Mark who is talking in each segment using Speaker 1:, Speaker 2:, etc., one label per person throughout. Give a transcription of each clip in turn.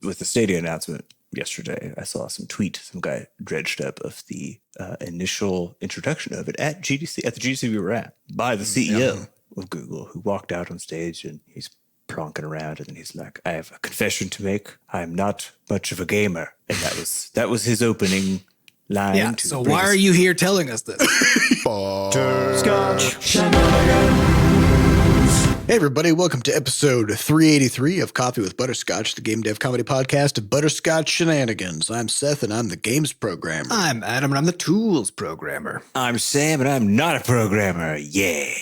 Speaker 1: with the Stadia announcement yesterday, I saw some guy dredged up of the initial introduction of it at GDC, at the GDC we were at, by the CEO of Google, who walked out on stage and he's pronking around and then he's like, I have a confession to make. I'm not much of a gamer. And that was his opening line.
Speaker 2: Yeah, so why are you here telling us this?
Speaker 1: Butterscotch.
Speaker 3: Hey everybody, welcome to episode 383 of Coffee with Butterscotch, the game dev comedy podcast of Butterscotch Shenanigans. I'm Seth and I'm the games programmer.
Speaker 2: I'm Adam and I'm the tools programmer.
Speaker 1: I'm Sam and I'm not a programmer. Yeah.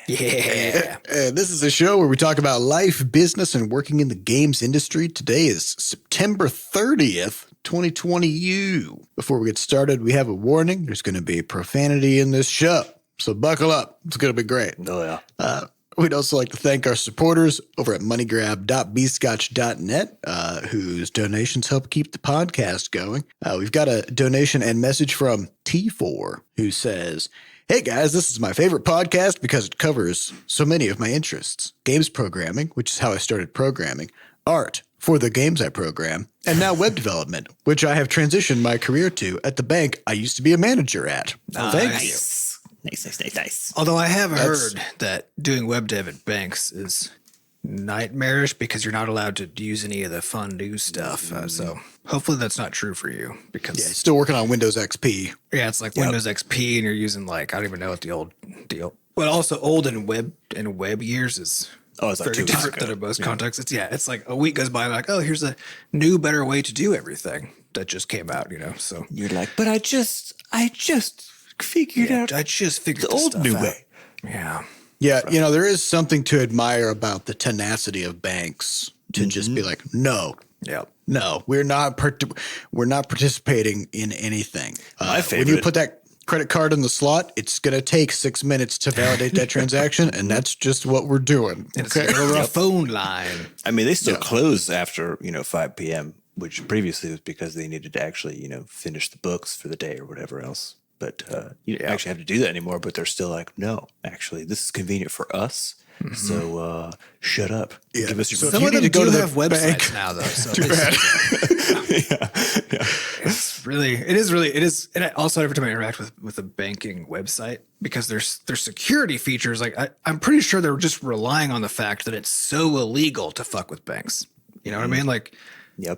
Speaker 2: Yeah.
Speaker 3: This is a show where we talk about life, business, and working in the games industry. Today is September 30th, 2020. Before we get started, we have a warning. There's going to be profanity in this show, so buckle up. It's going to be great.
Speaker 1: Oh, yeah.
Speaker 3: We'd also like to thank our supporters over at moneygrab.bscotch.net, whose donations help keep the podcast going. We've got a donation and message from T4, who says, hey guys, this is my favorite podcast because it covers so many of my interests. Games programming, which is how I started programming, art for the games I program, and now web development, which I have transitioned my career to at the bank I used to be a manager at. Thank you.
Speaker 1: Nice.
Speaker 2: Although I have heard that doing web dev at banks is nightmarish because you're not allowed to use any of the fun new stuff. So hopefully that's not true for you because
Speaker 3: Still working on Windows XP.
Speaker 2: yeah, it's like Windows XP and you're using like, I don't even know what the old deal. But also old in web years is
Speaker 1: it's like
Speaker 2: very
Speaker 1: 2 weeks
Speaker 2: different
Speaker 1: ago.
Speaker 2: than in most contexts. It's like a week goes by and like, oh, here's a new, better way to do everything that just came out, so.
Speaker 1: You're like, but I just figured out
Speaker 2: I just figured
Speaker 1: the old
Speaker 2: stuff
Speaker 1: new
Speaker 2: out.
Speaker 1: way.
Speaker 2: Yeah.
Speaker 3: Yeah, there is something to admire about the tenacity of banks to just be like, no,
Speaker 2: Yep.
Speaker 3: we're not participating in anything.
Speaker 1: My
Speaker 3: when you
Speaker 1: favorite-
Speaker 3: put that credit card in the slot, it's going to take 6 minutes to validate that transaction, and that's just what we're doing.
Speaker 2: And it's over a phone line.
Speaker 1: I mean, they still close after, 5 p.m., which previously was because they needed to actually, finish the books for the day or whatever else. But you don't actually have to do that anymore. But they're still like, no, actually, this is convenient for us. So shut up.
Speaker 3: Yeah.
Speaker 1: Give us your
Speaker 3: So if
Speaker 2: Some
Speaker 3: you
Speaker 2: of
Speaker 3: need
Speaker 2: them
Speaker 3: to go
Speaker 2: do
Speaker 3: to the
Speaker 2: have websites
Speaker 3: bank-
Speaker 2: now, though. So
Speaker 3: Too bad.
Speaker 2: it is. And also, every time I interact with a banking website, because there's security features, like I'm pretty sure they're just relying on the fact that it's so illegal to fuck with banks. You know what I mean? Like,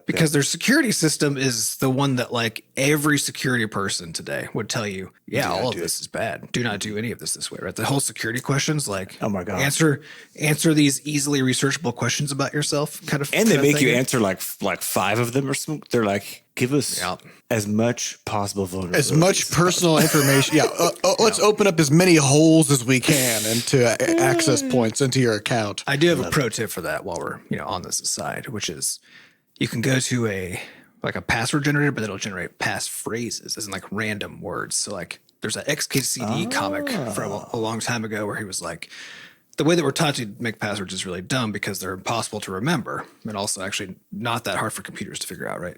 Speaker 2: because their security system is the one that like every security person today would tell you, all of this is bad. Do not do any of this way, right? The whole security questions, like,
Speaker 1: Oh my God.
Speaker 2: answer these easily researchable questions about yourself, kind of.
Speaker 1: And they
Speaker 2: kind of
Speaker 1: make you
Speaker 2: thing.
Speaker 1: answer like 5 of them or something. They're like, give us as much possible vulnerability.
Speaker 3: As much personal information. Let's open up as many holes as we can into access points into your account.
Speaker 2: I do have a pro tip for that while we're on this aside, which is you can go to a password generator, but it'll generate passphrases, as in like random words. So like there's an XKCD comic from a long time ago where he was like, the way that we're taught to make passwords is really dumb because they're impossible to remember and also actually not that hard for computers to figure out, right?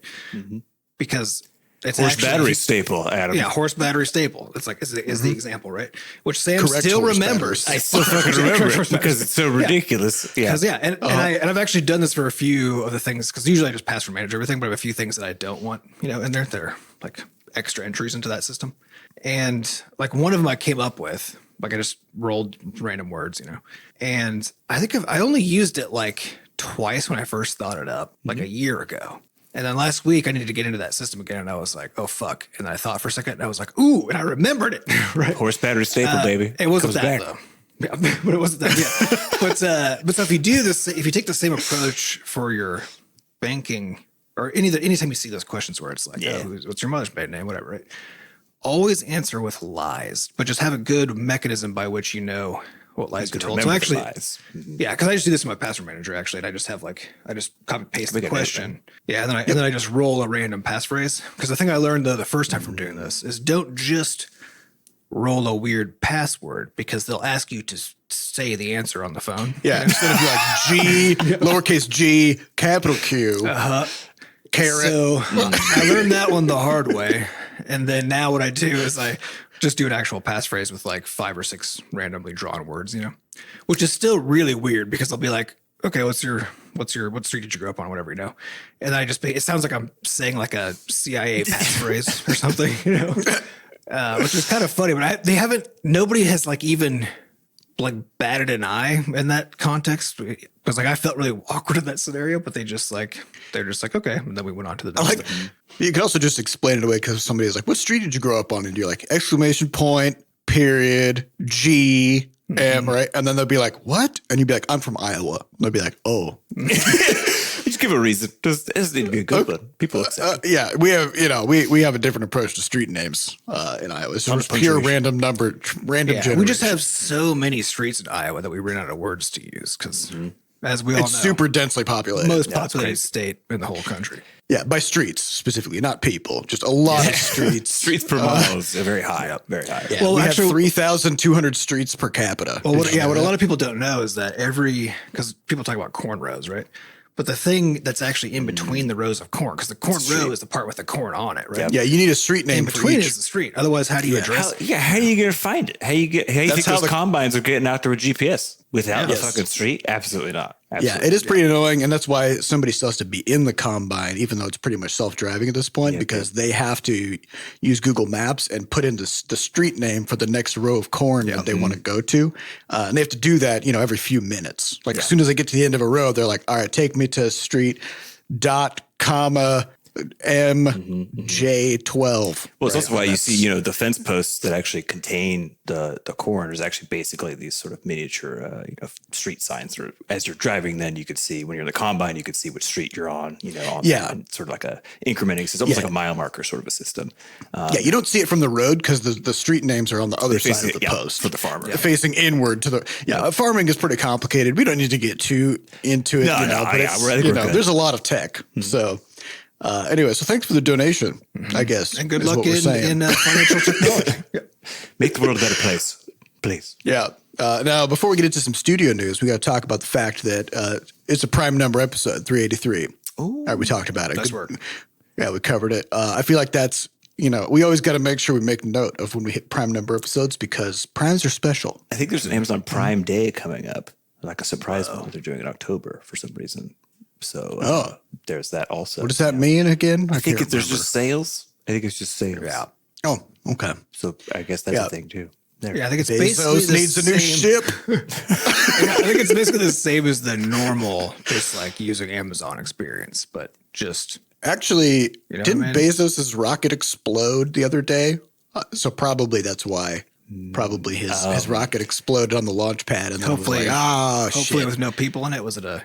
Speaker 2: Because it's
Speaker 1: horse
Speaker 2: actually,
Speaker 1: battery staple, Adam.
Speaker 2: Yeah, horse battery staple. It's like is the example, right? Which Sam
Speaker 3: Correct
Speaker 2: still
Speaker 3: horse
Speaker 2: remembers.
Speaker 3: batteries.
Speaker 1: I still fucking remember it because it's so ridiculous. Yeah.
Speaker 2: Because and I've actually done this for a few of the things because usually I just password manage everything, but I have a few things that I don't want, in there. They're like extra entries into that system. And like one of them I came up with, like I just rolled random words, and I think I only used it like twice when I first thought it up, like a year ago. And then last week I needed to get into that system again, and I was like, "Oh fuck!" And then I thought for a second, and I was like, "Ooh!" And I remembered it. Right?
Speaker 1: Horse battery staple, baby.
Speaker 2: It wasn't
Speaker 1: Comes
Speaker 2: that
Speaker 1: back.
Speaker 2: though. Yeah, but it wasn't that. Yeah. but so if you do this, if you take the same approach for your banking or anytime you see those questions where it's like, what's your mother's maiden name, whatever, right? Always answer with lies, but just have a good mechanism by which what lies you told. So actually, because I just do this in my password manager actually, and I just have I just copy paste the question. Yeah, and then I just roll a random passphrase. Because the thing I learned the first time from doing this is don't just roll a weird password because they'll ask you to say the answer on the phone.
Speaker 3: Yeah, instead of like G, lowercase g, capital Q, caret.
Speaker 2: So I learned that one the hard way. And then now what I do is I just do an actual passphrase with like 5 or 6 randomly drawn words, which is still really weird because they'll be like, okay, what street did you grow up on, whatever, and I just it sounds like I'm saying like a CIA passphrase or something, which is kind of funny. But nobody has like even like batted an eye in that context, because like I felt really awkward in that scenario, but they're just like okay, and then we went on to the next thing.
Speaker 3: You can also just explain it away because somebody's like, what street did you grow up on? And you're like, exclamation point, period, G, M, right? And then they'll be like, what? And you'd be like, I'm from Iowa. And they'll be like, oh.
Speaker 1: Just give a reason. It doesn't need to be a good one. People accept it.
Speaker 3: Yeah, we have, we have a different approach to street names in Iowa. So it's pure random generation.
Speaker 2: We just have so many streets in Iowa that we ran out of words to use because, as we all know,
Speaker 3: it's super densely populated.
Speaker 2: Most populated state in the whole country.
Speaker 3: Yeah, by streets specifically, not people. Just a lot of streets.
Speaker 1: Streets per mile is very high. Very high.
Speaker 3: Yeah, well, we have 3,200 streets per capita.
Speaker 2: Well, what a lot of people don't know is that because people talk about corn rows, right? But the thing that's actually in between the rows of corn, because the corn row is the part with the corn on it, right?
Speaker 3: Yeah, you need a street name
Speaker 2: in between
Speaker 3: for each.
Speaker 2: is the street. Otherwise, how do you address it?
Speaker 1: How are you going to find it? How you think those combines are getting out there with GPS without a fucking street? Absolutely not. Absolutely.
Speaker 3: Yeah, it is pretty annoying, and that's why somebody still has to be in the combine, even though it's pretty much self-driving at this point, because they have to use Google Maps and put in the street name for the next row of corn that they want to go to, and they have to do that, every few minutes. Like as soon as they get to the end of a row, they're like, "All right, take me to street dot comma MJ12."
Speaker 1: Well, it's also why you see, the fence posts that actually contain the corn is actually basically these sort of miniature, street signs. Or as you're driving, then you could see when you're in the combine, you could see which street you're on. And sort of like a incrementing system, almost like a mile marker sort of a system.
Speaker 3: You don't see it from the road because the street names are on the other side of the post
Speaker 1: for the farmer,
Speaker 3: facing inward to the. Farming is pretty complicated. We don't need to get too into it, but there's a lot of tech, so. Anyway, so thanks for the donation, I guess.
Speaker 2: And good luck in financial technology.
Speaker 1: Make the world a better place, please.
Speaker 3: Yeah. Now, before we get into some studio news, we got to talk about the fact that it's a prime number episode, 383. All right, we talked about it.
Speaker 2: Nice work.
Speaker 3: Yeah, we covered it. I feel like that's, we always got to make sure we make note of when we hit prime number episodes because primes are special.
Speaker 1: I think there's an Amazon Prime Day coming up, like a surprise one that they're doing in October for some reason. So there's that also.
Speaker 3: What does that mean again?
Speaker 1: I think there's just sales. I think it's just sales.
Speaker 2: Yeah.
Speaker 3: Oh, okay.
Speaker 1: So I guess that's a thing too.
Speaker 2: Yeah, I think it's
Speaker 3: basically needs a new ship.
Speaker 2: I think it's basically the same as the normal, just like using Amazon experience, but just
Speaker 3: actually, didn't Bezos's rocket explode the other day? So probably that's why. Probably his rocket exploded on the launch pad, and
Speaker 2: hopefully,
Speaker 3: shit.
Speaker 2: with no people in it. Was it a?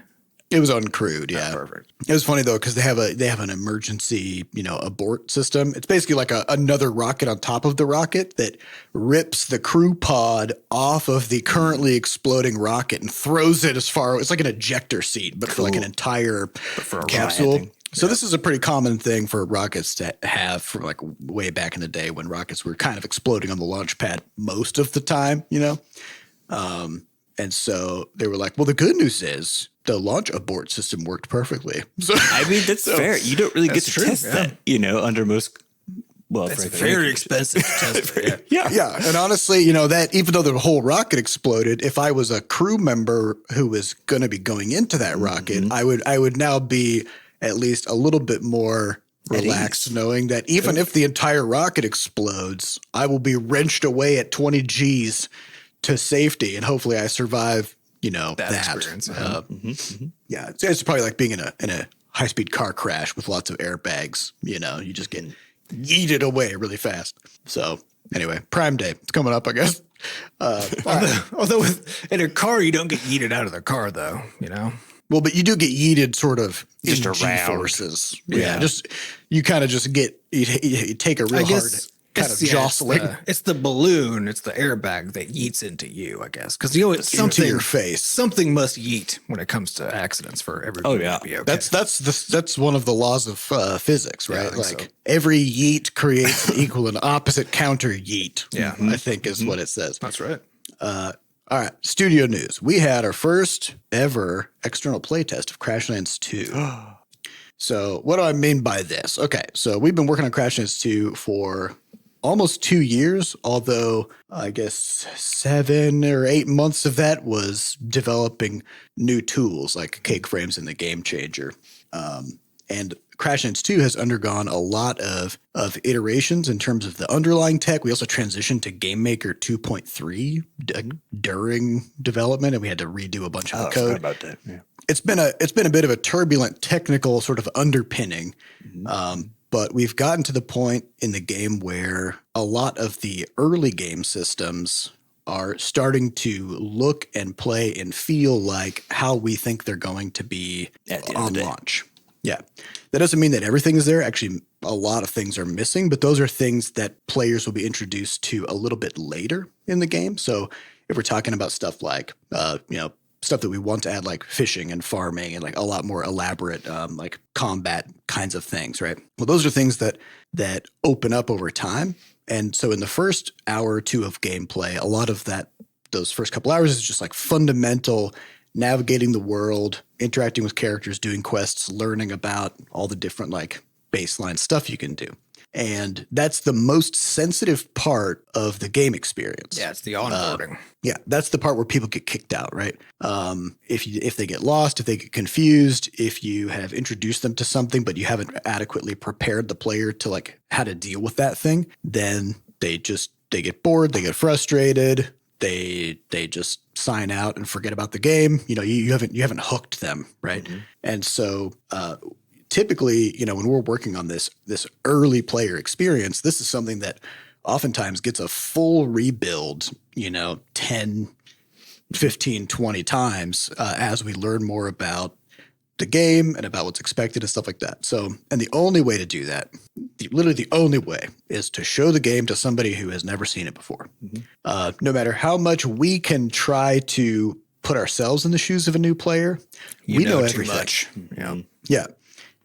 Speaker 3: It was uncrewed, yeah.
Speaker 2: Perfect.
Speaker 3: It was funny though because they have an emergency, abort system. It's basically like another rocket on top of the rocket that rips the crew pod off of the currently exploding rocket and throws it as far. It's like an ejector seat, but for like an entire capsule. So this is a pretty common thing for rockets to have from like way back in the day when rockets were kind of exploding on the launch pad most of the time, And so they were like, well, the good news is the launch abort system worked perfectly. So
Speaker 1: I mean, that's fair. You don't really get to test that, under most. Well,
Speaker 2: it's very expensive to test it.
Speaker 3: Yeah. And honestly, that even though the whole rocket exploded, if I was a crew member who was going to be going into that rocket, I would now be at least a little bit more relaxed knowing that even if the entire rocket explodes, I will be wrenched away at 20 G's to safety, and hopefully I survive, that
Speaker 2: experience.
Speaker 3: Yeah, it's probably like being in a high-speed car crash with lots of airbags. You just get yeeted away really fast. So anyway, Prime Day, it's coming up, I guess.
Speaker 2: Although in a car, you don't get yeeted out of the car, though.
Speaker 3: Well, but you do get yeeted sort of
Speaker 1: just
Speaker 3: in
Speaker 1: around
Speaker 3: G-forces. Yeah, you kind of just get you take a real hard kind of jostling.
Speaker 2: It's the balloon, it's the airbag that yeets into you, I guess, because something
Speaker 3: into your face.
Speaker 2: Something must yeet when it comes to accidents for everybody to be okay.
Speaker 3: That's one of the laws of physics, right? Every yeet creates an equal and opposite counter yeet.
Speaker 2: Yeah,
Speaker 3: I think is what it says.
Speaker 2: That's right.
Speaker 3: All right, studio news. We had our first ever external playtest of Crashlands 2. So what do I mean by this? Okay, so we've been working on Crashlands 2 for almost 2 years, although I guess 7 or 8 months of that was developing new tools like cake frames and the Game Changer. And Crashlands 2 has undergone a lot of iterations in terms of the underlying tech. We also transitioned to GameMaker 2.3 during development, and we had to redo a bunch of the code.
Speaker 1: I forgot about that. Yeah.
Speaker 3: It's been a bit of a turbulent technical sort of underpinning, but we've gotten to the point in the game where a lot of the early game systems are starting to look and play and feel like how we think they're going to be on launch. Yeah. That doesn't mean that everything is there. Actually, a lot of things are missing, but those are things that players will be introduced to a little bit later in the game. So if we're talking about stuff like, stuff that we want to add like fishing and farming and like a lot more elaborate like combat kinds of things, right? Well, those are things that open up over time. And so in the first hour or two of gameplay, a lot of those first couple hours is just like fundamental navigating the world, interacting with characters, doing quests, learning about all the different like baseline stuff you can do. And that's the most sensitive part of the game experience.
Speaker 2: Yeah, it's the onboarding.
Speaker 3: Yeah, that's the part where people get kicked out, right? If they get lost, if they get confused, if you have introduced them to something but you haven't adequately prepared the player to like how to deal with that thing, then they get bored, they get frustrated, they just sign out and forget about the game. You haven't hooked them, right? Mm-hmm. And so typically, when we're working on this early player experience, this is something that oftentimes gets a full rebuild, 10, 15, 20 times as we learn more about the game and about what's expected and stuff like that. So, and the only way to do that, literally the only way, is to show the game to somebody who has never seen it before. Mm-hmm. No matter how much we can try to put ourselves in the shoes of a new player, we know everything.
Speaker 2: Too much.
Speaker 3: Yeah. Yeah.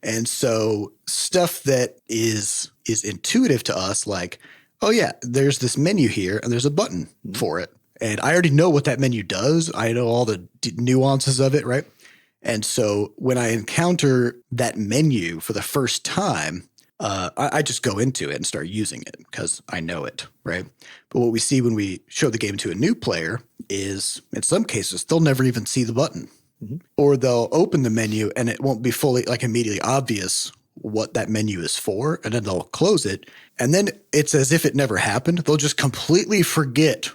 Speaker 3: And so stuff that is intuitive to us, like, oh yeah, there's this menu here and there's a button for it. And I already know what that menu does. I know all the nuances of it, right? And so when I encounter that menu for the first time, I just go into it and start using it because I know it, right? But what we see when we show the game to a new player is, in some cases, they'll never even see the button. Mm-hmm. Or they'll open the menu and it won't be fully, like, immediately obvious what that menu is for, and then they'll close it. And then it's as if it never happened. They'll just completely forget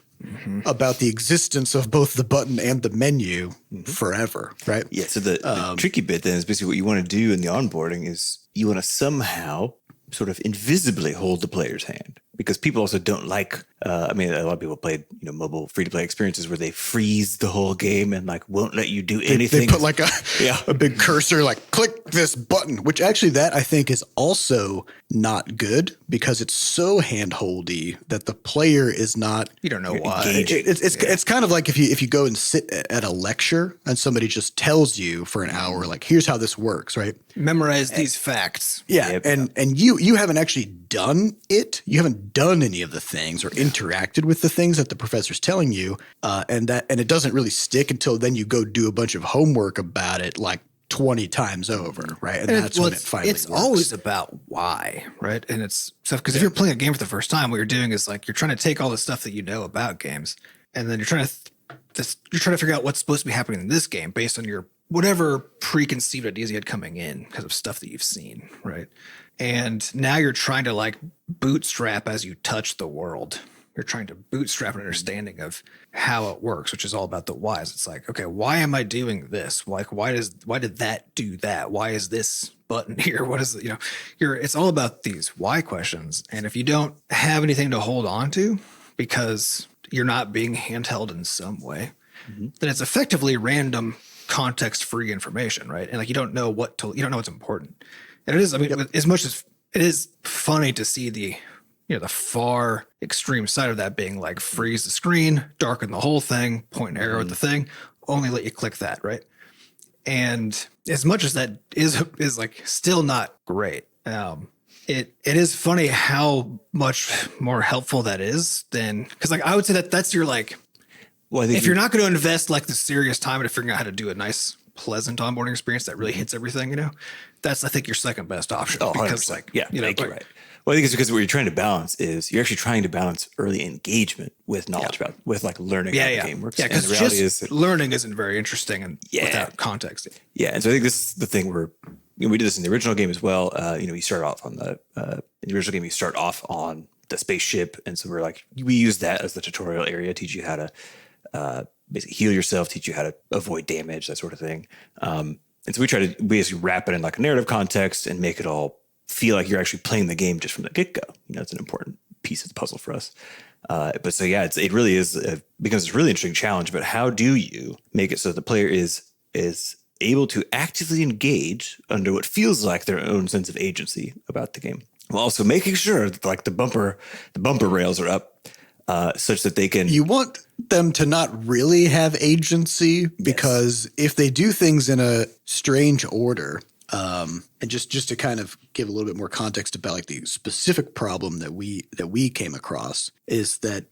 Speaker 3: about the existence of both the button and the menu forever, right?
Speaker 1: Yeah, so the tricky bit then is basically what you want to do in the onboarding is you want to somehow sort of invisibly hold the player's hand, because people also don't like, a lot of people played, mobile free-to-play experiences where they freeze the whole game and like won't let you do anything.
Speaker 3: They put like a big cursor, like click this button, which actually that I think is also not good because it's so hand-holdy that the player is not.
Speaker 2: You don't know why.
Speaker 3: It's kind of like if you go and sit at a lecture and somebody just tells you for an hour, like, here's how this works, right?
Speaker 2: Memorize these facts.
Speaker 3: Yeah. Yep. And you haven't actually done it. You haven't done any of the things or interacted with the things that the professor's telling you. And it doesn't really stick until then you go do a bunch of homework about it like 20 times over, right? And that's when it finally works.
Speaker 2: It's always about why, right? And it's stuff, because if you're playing a game for the first time, what you're doing is like you're trying to take all the stuff that you know about games, and then you're trying to figure out what's supposed to be happening in this game based on your whatever preconceived ideas you had coming in because of stuff that you've seen, right? And now you're trying to like bootstrap as you touch the world. You're trying to bootstrap an understanding of how it works, which is all about the whys. It's like, okay, why am I doing this? Like, why did that do that? Why is this button here? What is it? It's all about these why questions. And if you don't have anything to hold on to because you're not being handheld in some way, then it's effectively random context-free information, right? And like you don't know what's important. And it is, as much as it is funny to see the far extreme side of that being like freeze the screen, darken the whole thing, point and arrow at the thing, only let you click that, right? And as much as that is like still not great, it is funny how much more helpful that is than, because like I would say that's your like, well, if you're not going to invest like the serious time into figuring out how to do a nice pleasant onboarding experience that really hits everything, that's, I think, your second best option.
Speaker 1: Oh,
Speaker 2: because
Speaker 1: 100%.
Speaker 2: like,
Speaker 1: Yeah, you're right. Well, I think it's because what you're trying to balance is you're actually trying to balance early engagement with knowledge about, with like learning how the game works.
Speaker 2: Yeah, because
Speaker 1: the reality
Speaker 2: just learning isn't very interesting and without context.
Speaker 1: Yeah, and so I think this is the thing where we did this in the original game as well. You start off on in the original game, you start off on the spaceship, and so we use that as the tutorial area, teach you how to basically heal yourself, teach you how to avoid damage, that sort of thing. And so we try to basically wrap it in like a narrative context and make it all feel like you're actually playing the game just from the get-go. It's an important piece of the puzzle for us. But so yeah, it really is becomes a really interesting challenge. But how do you make it so the player is able to actively engage under what feels like their own sense of agency about the game, while also making sure that like the bumper rails are up such that they can.
Speaker 3: You want them to not really have agency, because if they do things in a strange order, and just to kind of give a little bit more context about like the specific problem that we came across is that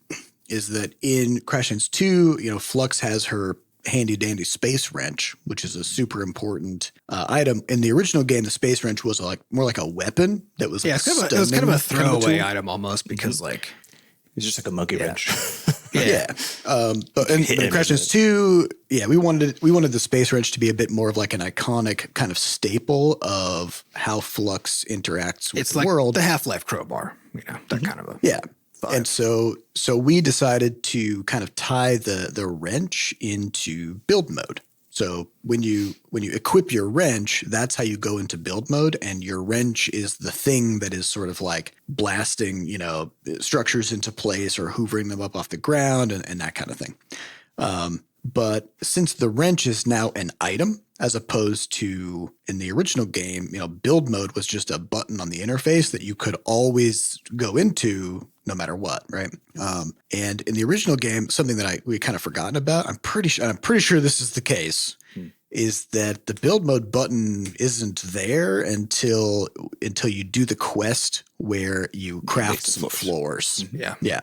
Speaker 3: in Crashlands 2, Flux has her handy dandy space wrench, which is a super important item. In the original game, the space wrench was more like a weapon that was
Speaker 2: it was kind of a throwaway item almost, because like
Speaker 1: it's just like a monkey wrench.
Speaker 3: But in Crashlands 2, we wanted the space wrench to be a bit more of like an iconic kind of staple of how Flux interacts with the world.
Speaker 2: The Half-Life crowbar, that kind of a
Speaker 3: vibe. And so we decided to kind of tie the wrench into build mode. So when you equip your wrench, that's how you go into build mode, and your wrench is the thing that is sort of like blasting, structures into place or hoovering them up off the ground and that kind of thing. But since the wrench is now an item, as opposed to in the original game, build mode was just a button on the interface that you could always go into no matter what, right? And in the original game, something that we kind of forgotten about, I'm pretty sure this is the case, is that the build mode button isn't there until you do the quest where you craft some floors. Yeah.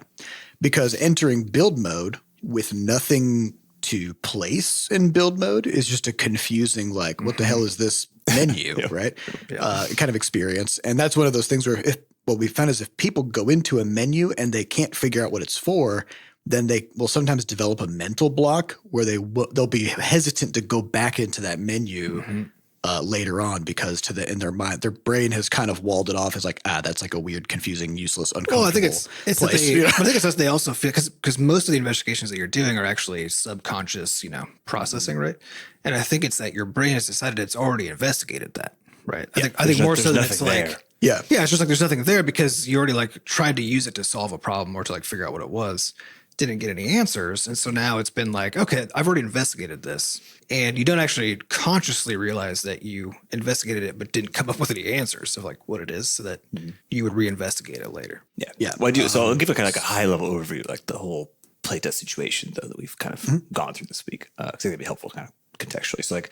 Speaker 3: Because entering build mode with nothing to place in build mode is just a confusing, like, what the hell is this menu, right? Kind of experience. And that's one of those things where what we found is if people go into a menu and they can't figure out what it's for, then they will sometimes develop a mental block where they'll be hesitant to go back into that menu later on, because in their mind, their brain has kind of walled it off as like, that's like a weird, confusing, useless, uncomfortable.
Speaker 2: Well, I think it's
Speaker 3: place.
Speaker 2: I think it's they also feel, because most of the investigations that you're doing are actually subconscious, processing, right? And I think it's that your brain has decided it's already investigated that, right? I think more so than it's like, it's just like there's nothing there because you already like tried to use it to solve a problem or to like figure out what it was. Didn't get any answers. And so now it's been like, okay, I've already investigated this. And you don't actually consciously realize that you investigated it, but didn't come up with any answers of like what it is, so that you would reinvestigate it later.
Speaker 1: Yeah. Well, so I'll give a kind of like a high level overview, like the whole playtest situation though, that we've kind of gone through this week. I think it'd be helpful kind of contextually. So like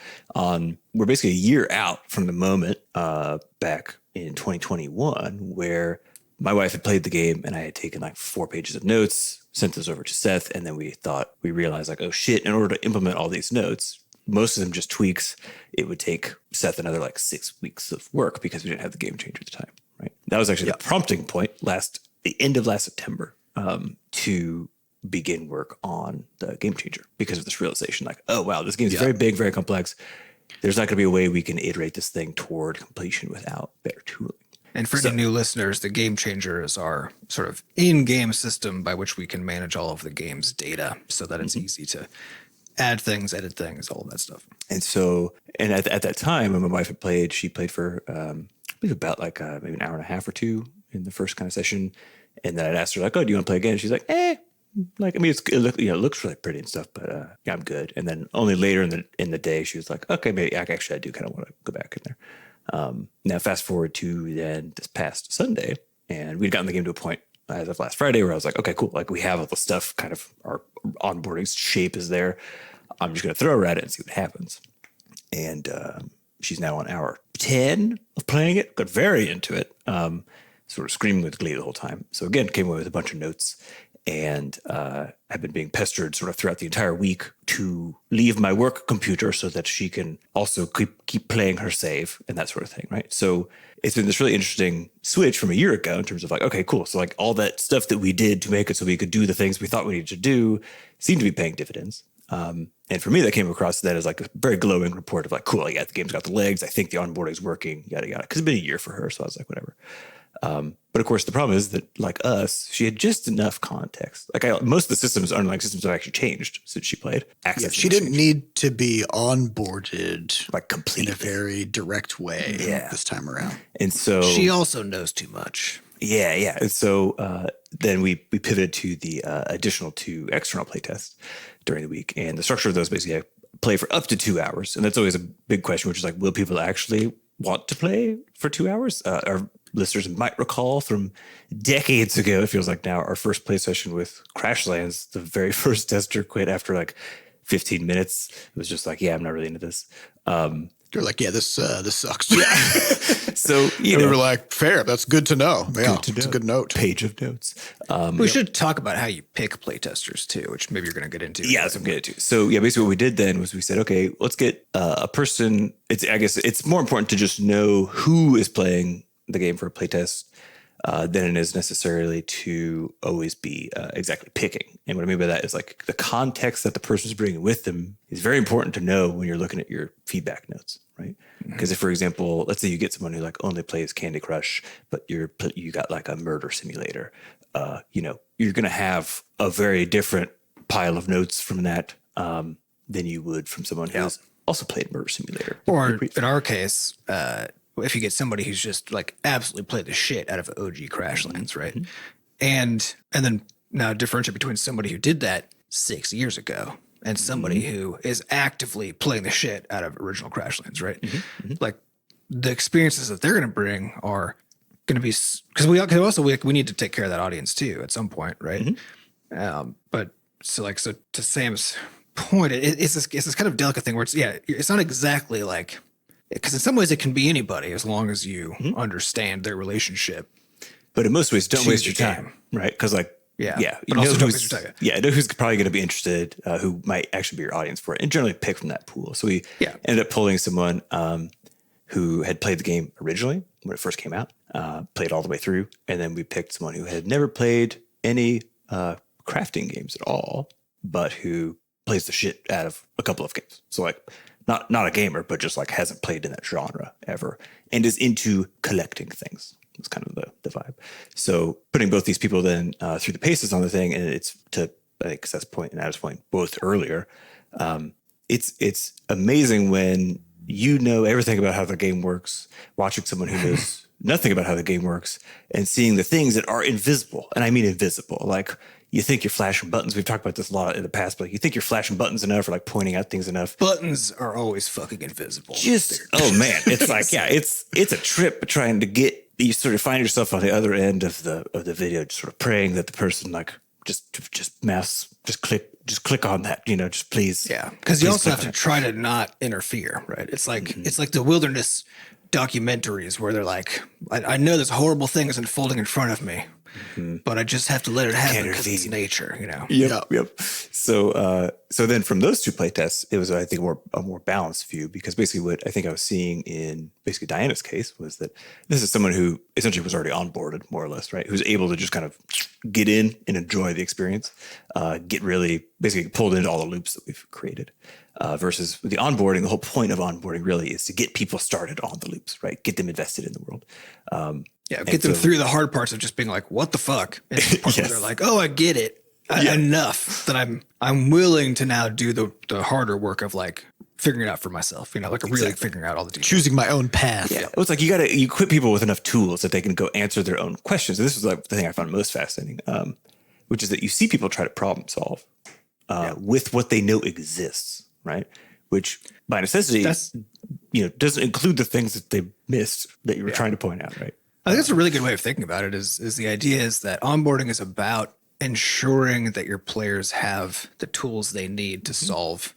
Speaker 1: we're basically a year out from the moment back in 2021 where my wife had played the game and I had taken like 4 pages of notes, sent those over to Seth, and then we realized like, oh shit, in order to implement all these notes, most of them just tweaks, it would take Seth another like 6 weeks of work because we didn't have the game changer at the time, right? That was actually the prompting point the end of last September to begin work on the game changer, because of this realization like, oh wow, this game is very big, very complex. There's not going to be a way we can iterate this thing toward completion without better tooling.
Speaker 2: And for any new listeners, the game changer is our sort of in-game system by which we can manage all of the game's data so that it's easy to add things, edit things, all of that stuff.
Speaker 1: And so, and at that time when my wife had played, she played for I believe about like maybe an hour and a half or two in the first kind of session. And then I'd asked her like, oh, do you want to play again? And she's like, like, I mean, it looks really pretty and stuff, but yeah, I'm good. And then only later in the day, she was like, okay, maybe I do kind of want to go back in there. Now fast forward to then this past Sunday, and we'd gotten the game to a point as of last Friday where I was like, okay, cool. Like we have all the stuff, kind of our onboarding shape is there. I'm just going to throw her at it and see what happens. And she's now on hour 10 of playing it, got very into it, sort of screaming with glee the whole time. So again, came away with a bunch of notes And I've been being pestered sort of throughout the entire week to leave my work computer so that she can also keep playing her save and that sort of thing, right? So it's been this really interesting switch from a year ago in terms of like, okay, cool. So like all that stuff that we did to make it so we could do the things we thought we needed to do seemed to be paying dividends. And for me, that came across that as like a very glowing report of like, cool, yeah, the game's got the legs. I think the onboarding's working, yada, yada. Because it's been a year for her. So I was like, whatever. But of course, the problem is that like us, she had just enough context. Like most of the systems, underlying systems, have actually changed since she played.
Speaker 3: Yeah, she didn't need to be onboarded
Speaker 1: like completely
Speaker 3: in a very direct way this time around.
Speaker 1: And so
Speaker 2: she also knows too much.
Speaker 1: Yeah. And so then we pivoted to the additional 2 external playtests during the week. And the structure of those basically play for up to 2 hours. And that's always a big question, which is like, will people actually want to play for 2 hours? Our listeners might recall from decades ago, it feels like now, our first play session with Crashlands, the very first tester quit after like 15 minutes. It was just like, yeah, I'm not really into this.
Speaker 3: They're like, yeah, this sucks.
Speaker 1: Yeah. So
Speaker 3: we were like, fair. That's good to know. Yeah,
Speaker 1: good to
Speaker 3: it's
Speaker 1: know.
Speaker 3: a good note.
Speaker 1: Page of notes.
Speaker 2: We should talk about how you pick playtesters too, which maybe you're going to get into.
Speaker 1: Yeah, that's what I'm getting to. So yeah, basically what we did then was we said, okay, let's get a person. I guess it's more important to just know who is playing the game for a playtest than it is necessarily to always be exactly picking. And what I mean by that is like the context that the person's bringing with them is very important to know when you're looking at your feedback notes, right? Because if, for example, let's say you get someone who like only plays Candy Crush, but you got like a murder simulator, you're going to have a very different pile of notes from that than you would from someone who's also played Murder Simulator.
Speaker 2: Or in our case, if you get somebody who's just like absolutely played the shit out of OG Crashlands, right? Mm-hmm. And then now differentiate between somebody who did that 6 years ago and somebody who is actively playing the shit out of original Crashlands, right? Mm-hmm. Like the experiences that they're going to bring are going to be, because we need to take care of that audience too at some point, right? Mm-hmm. But so to Sam's point, it's this kind of delicate thing where it's not exactly like, because in some ways it can be anybody as long as you understand their relationship.
Speaker 1: But in most ways, don't waste your time, right? Because you know who's probably going to be interested, who might actually be your audience for it, and generally pick from that pool. So we ended up pulling someone who had played the game originally when it first came out, played all the way through, and then we picked someone who had never played any crafting games at all, but who plays the shit out of a couple of games. So like not a gamer, but just like hasn't played in that genre ever and is into collecting things. It's kind of the vibe. So putting both these people then through the paces on the thing, and it's to I think Seth's point and Adam's point both earlier. It's amazing when you know everything about how the game works, watching someone who knows nothing about how the game works and seeing the things that are invisible. And I mean invisible. Like you think you're flashing buttons. We've talked about this a lot in the past, but you think you're flashing buttons enough or like pointing out things enough.
Speaker 2: Buttons are always fucking invisible.
Speaker 1: Oh man, it's like, it's a trip trying to get, you sort of find yourself on the other end of the video, just sort of praying that the person like just click on that, just please.
Speaker 2: Yeah. Cause you also have to try to not interfere, right? It's like, it's like the wilderness documentaries where they're like, I know this horrible thing is unfolding in front of me, but I just have to let it happen because it's nature,
Speaker 1: Yep. So then from those two playtests, it was, I think, a more balanced view, because basically what I think I was seeing in basically Diana's case was that this is someone who essentially was already onboarded, more or less, right? Who's able to just kind of get in and enjoy the experience, get really basically pulled into all the loops that we've created. Versus with the onboarding, the whole point of onboarding really is to get people started on the loops, right? Get them invested in the world.
Speaker 2: Get them through the hard parts of just being like, what the fuck? And the part where they're like, oh, I get it. Enough that I'm willing to now do the harder work of like figuring it out for myself, really figuring out all the details.
Speaker 3: Choosing my own path.
Speaker 1: Yeah. Well, it's like you equip people with enough tools that they can go answer their own questions. And this is like the thing I found most fascinating, which is that you see people try to problem solve with what they know exists, right? Which by necessity, doesn't include the things that they missed that you were trying to point out, right?
Speaker 2: I think that's a really good way of thinking about it is the idea is that onboarding is about ensuring that your players have the tools they need to solve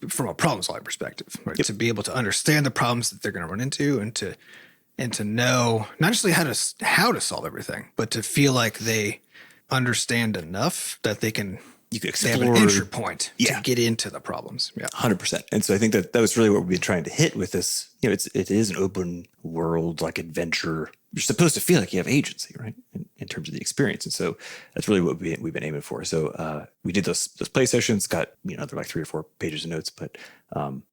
Speaker 2: from a problem solving perspective, right? To be able to understand the problems that they're going to run into and to know not necessarily how to solve everything, but to feel like they understand enough that they can
Speaker 1: You could
Speaker 2: they have
Speaker 1: explore.
Speaker 2: an entry point
Speaker 1: Yeah.
Speaker 2: to get into the problems. Yeah.
Speaker 1: 100%. And so I think that was really what we've been trying to hit with this. It is an open world, like adventure. You're supposed to feel like you have agency, right? In terms of the experience. And so that's really what we've been aiming for. So we did those play sessions, got, they're like 3 or 4 pages of notes, but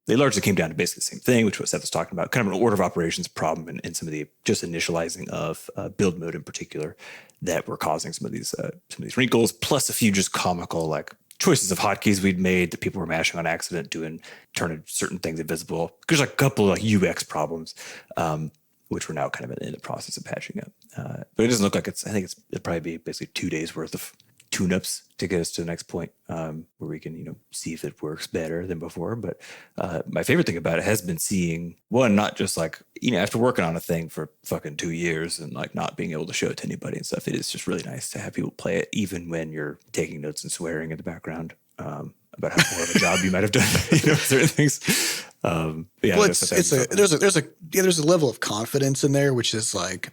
Speaker 1: they largely came down to basically the same thing, which was Seth was talking about, kind of an order of operations problem and some of the just initializing of build mode in particular that were causing some of these wrinkles, plus a few just comical, like, choices of hotkeys we'd made that people were mashing on accident, turning certain things invisible. There's like a couple of like UX problems, which we're now kind of in the process of patching up. But it doesn't look like it'll probably be basically 2 days worth of tune-ups to get us to the next point where we can, see if it works better than before. But my favorite thing about it has been seeing, one, not just like, after working on a thing for fucking 2 years and like not being able to show it to anybody and stuff, it is just really nice to have people play it, even when you're taking notes and swearing in the background about how more of a job you might have done, certain things. Well,
Speaker 3: there's a level of confidence in there, which is like,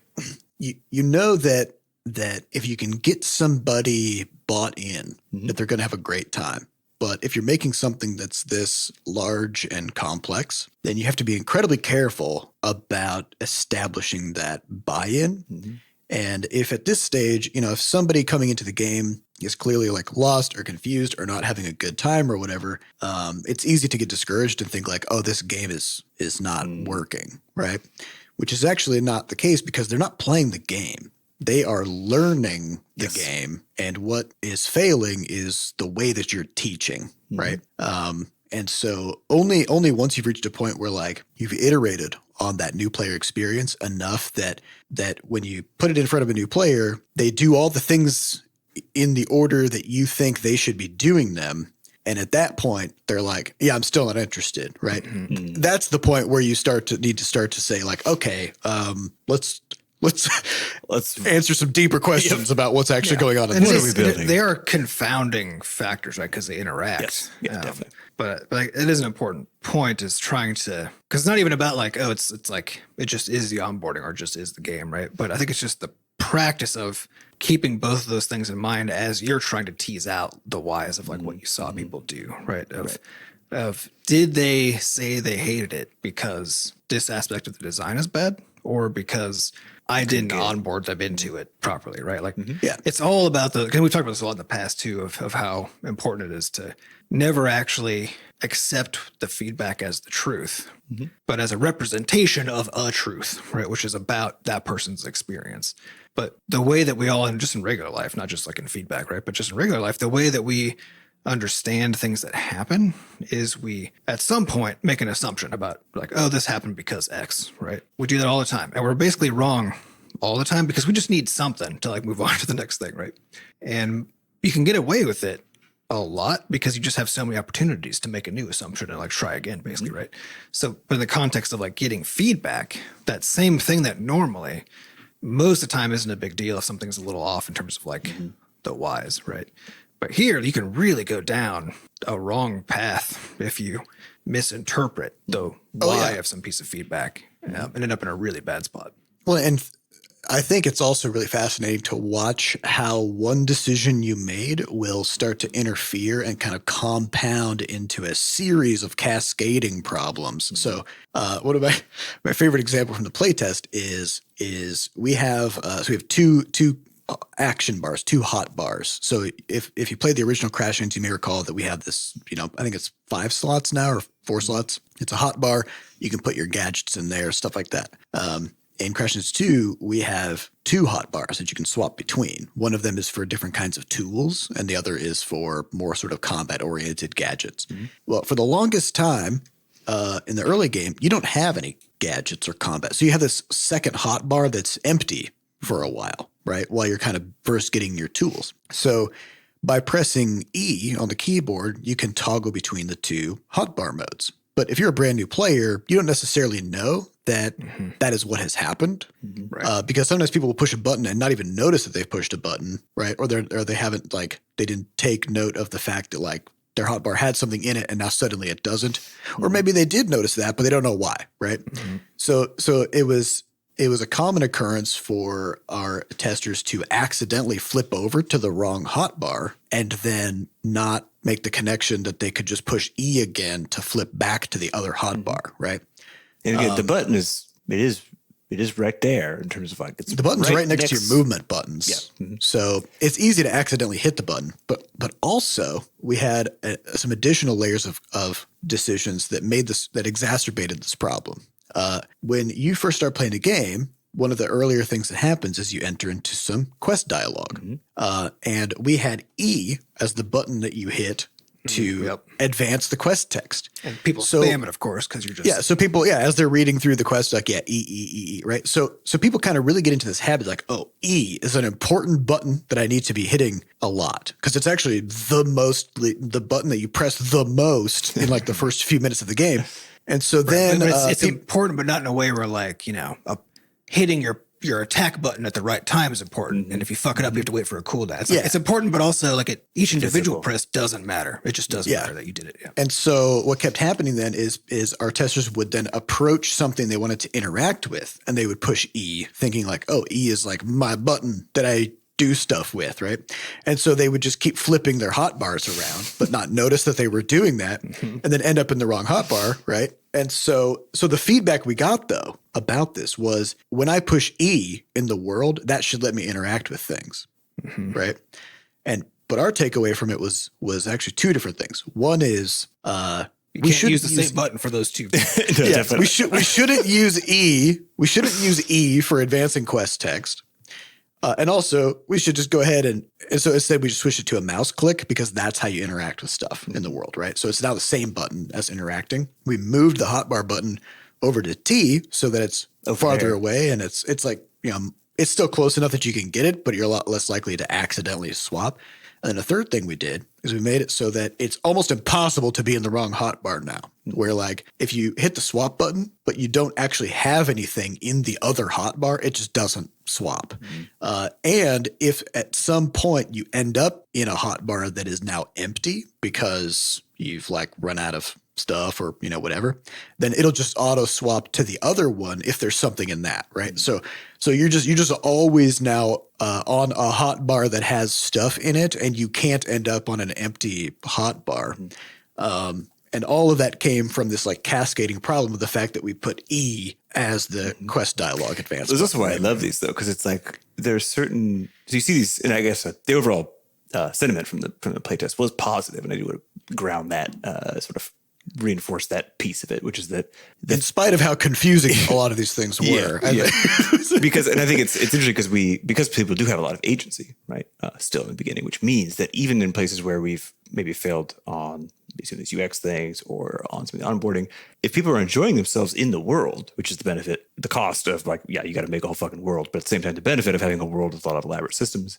Speaker 3: that if you can get somebody bought in, that they're going to have a great time. But if you're making something that's this large and complex, then you have to be incredibly careful about establishing that buy-in. And if at this stage, if somebody coming into the game is clearly like lost or confused or not having a good time or whatever, it's easy to get discouraged and think like, oh, this game is not working, right? Which is actually not the case, because they're not playing the game. They are learning the game, and what is failing is the way that you're teaching, right? And so only once you've reached a point where like you've iterated on that new player experience enough that when you put it in front of a new player, they do all the things in the order that you think they should be doing them. And at that point, they're like, yeah, I'm still not interested, right? That's the point where you need to say like, okay, let's answer some deeper questions about what's actually going on.
Speaker 2: And what are we building? They are confounding factors, right? Because they interact.
Speaker 1: Yes. Yeah, definitely.
Speaker 2: But like, it is an important point, is trying to, because it's not even about like, oh, it's like, it just is the onboarding or just is the game, right? But I think it's just the practice of keeping both of those things in mind as you're trying to tease out the whys of like what you saw people do, right? Of did they say they hated it because this aspect of the design is bad, or because I didn't onboard them into it properly, right? Like, it's all about and we've talked about this a lot in the past too, of how important it is to never actually accept the feedback as the truth, but as a representation of a truth, right? Which is about that person's experience. But the way that we all, and just in regular life, not just like in feedback, right? But just in regular life, the way that we understand things that happen is we at some point make an assumption about like, oh, this happened because X, right? We do that all the time, and we're basically wrong all the time because we just need something to like move on to the next thing, right? And you can get away with it a lot because you just have so many opportunities to make a new assumption and like try again, basically, right? So but in the context of like getting feedback, that same thing that normally most of the time isn't a big deal if something's a little off in terms of like the whys, right? But here, you can really go down a wrong path if you misinterpret the why of some piece of feedback and end up in a really bad spot.
Speaker 3: Well, and I think it's also really fascinating to watch how one decision you made will start to interfere and kind of compound into a series of cascading problems. So one of my favorite example from the playtest is we have two action bars, 2 hot bars. So if you played the original Crashlands, you may recall that we have this, I think it's 5 slots now or 4 slots. It's a hot bar. You can put your gadgets in there, stuff like that. In Crashlands 2, we have 2 hot bars that you can swap between. One of them is for different kinds of tools, and the other is for more sort of combat-oriented gadgets. Well, for the longest time in the early game, you don't have any gadgets or combat. So you have this second hot bar that's empty for a while, right? While you're kind of first getting your tools. So by pressing E on the keyboard, you can toggle between the 2 hotbar modes. But if you're a brand new player, you don't necessarily know that that is what has happened, because sometimes people will push a button and not even notice that they've pushed a button, right? Or they haven't they didn't take note of the fact that like their hotbar had something in it and now suddenly it doesn't, or maybe they did notice that but they don't know why, right? So it was it was a common occurrence for our testers to accidentally flip over to the wrong hotbar and then not make the connection that they could just push E again to flip back to the other hotbar, right?
Speaker 1: And again, the button is right there in terms of like it's
Speaker 3: the button's right next to your movement buttons.
Speaker 1: Yeah. Mm-hmm.
Speaker 3: So it's easy to accidentally hit the button, but also we had some additional layers of decisions that exacerbated this problem. When you first start playing a game, one of the earlier things that happens is you enter into some quest dialogue. Mm-hmm. And we had E as the button that you hit to advance the quest text.
Speaker 2: And people spam it, of course, because you're just...
Speaker 3: Yeah, so people, as they're reading through the quest, like, E, right? So people kind of really get into this habit, like, oh, E is an important button that I need to be hitting a lot, because it's actually the button that you press the most in, like, the first few minutes of the game. And so then...
Speaker 2: it's important, but not in a way where, like, hitting your attack button at the right time is important. And if you fuck it up, you have to wait for a cooldown. It's important, but also like each individual press doesn't matter. It just doesn't matter that you did it. Yeah.
Speaker 3: And so what kept happening then is our testers would then approach something they wanted to interact with, and they would push E, thinking like, oh, E is like my button that I do stuff with, right? And so they would just keep flipping their hotbars around, but not notice that they were doing that, and then end up in the wrong hotbar, right? And so the feedback we got though about this was when I push E in the world, that should let me interact with things, right? But our takeaway from it was actually two different things. One is
Speaker 2: we should use the same button for those two.
Speaker 3: We shouldn't use E. We shouldn't use E for advancing quest text. And also, we should just go ahead and so instead we just switch it to a mouse click, because that's how you interact with stuff in the world, right? So it's now the same button as interacting. We moved the hotbar button over to T so that it's farther away, and it's like, it's still close enough that you can get it, but you're a lot less likely to accidentally swap. And then the third thing we did is we made it so that it's almost impossible to be in the wrong hotbar now, where like if you hit the swap button, but you don't actually have anything in the other hotbar, it just doesn't swap. And if at some point you end up in a hotbar that is now empty because you've like run out of stuff or, whatever, then it'll just auto swap to the other one if there's something in that, right? So you're just always now on a hotbar that has stuff in it, and you can't end up on an empty hotbar. And all of that came from this like cascading problem of the fact that we put E as the quest dialogue advancement.
Speaker 1: That's also why I love these though, because it's like there's certain. So you see these, and I guess the overall sentiment from the playtest was positive, and I do want to ground that sort of reinforce that piece of it, which is that
Speaker 3: in spite of how confusing a lot of these things were,
Speaker 1: because and I think it's interesting because people do have a lot of agency, right? Still in the beginning, which means that even in places where we've maybe failed on some of these UX things or on some of the onboarding, if people are enjoying themselves in the world, which is the benefit, the cost of like, you got to make a whole fucking world, but at the same time, the benefit of having a world with a lot of elaborate systems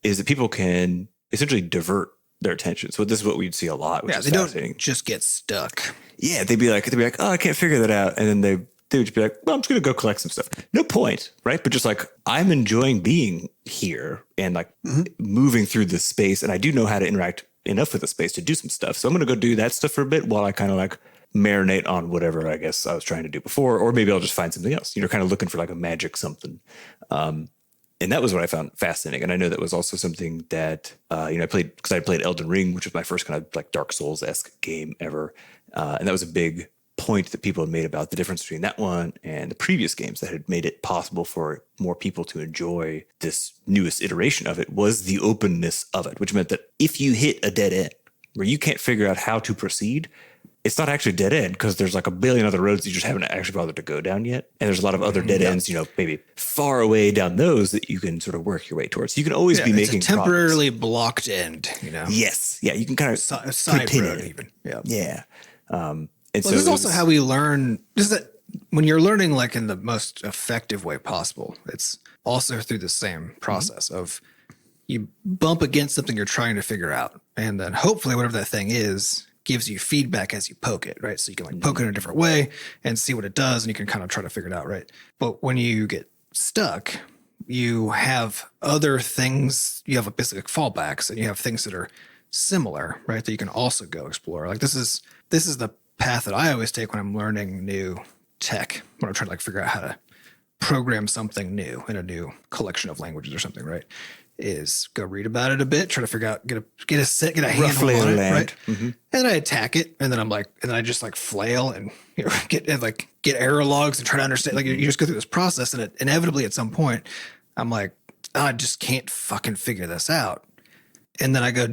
Speaker 1: is that people can essentially divert their attention. So this is what we'd see a lot, which is fascinating.
Speaker 2: Don't just get stuck.
Speaker 1: Yeah, they'd be like, oh, I can't figure that out, and then they would just be like, well, I'm just gonna go collect some stuff. No point, right? But just like I'm enjoying being here and like moving through this space, and I do know how to interact enough with the space to do some stuff. So I'm gonna go do that stuff for a bit while I kind of like marinate on whatever I guess I was trying to do before, or maybe I'll just find something else. Kind of looking for like a magic something. And that was what I found fascinating. And I know that was also something that, I played, because I played Elden Ring, which was my first kind of like Dark Souls-esque game ever. And that was a big point that people had made about the difference between that one and the previous games that had made it possible for more people to enjoy this newest iteration of it, was the openness of it, which meant that if you hit a dead end where you can't figure out how to proceed, it's not actually dead end, because there's like a billion other roads you just haven't actually bothered to go down yet. And there's a lot of other dead ends, maybe far away down those that you can sort of work your way towards. So you can always be making
Speaker 2: a temporarily blocked end,
Speaker 1: Yes. Yeah. You can kind of
Speaker 2: side road even. Yeah.
Speaker 1: Yeah. And
Speaker 2: so this is also how we learn. Just that when you're learning like in the most effective way possible, it's also through the same process of you bump against something you're trying to figure out. And then hopefully whatever that thing is gives you feedback as you poke it, right? So you can like poke it in a different way and see what it does, and you can kind of try to figure it out, right? But when you get stuck, you have other things, you have basically fallbacks, and you have things that are similar, right? That you can also go explore. Like this is the path that I always take when I'm learning new tech, when I'm trying to like figure out how to program something new in a new collection of languages or something, right? Is go read about it a bit, try to figure out, get a handle on it, right? Mm-hmm. And I attack it, and then I just like flail and get error logs and try to understand. Like you just go through this process, and inevitably at some point, I'm like, I just can't fucking figure this out. And then I go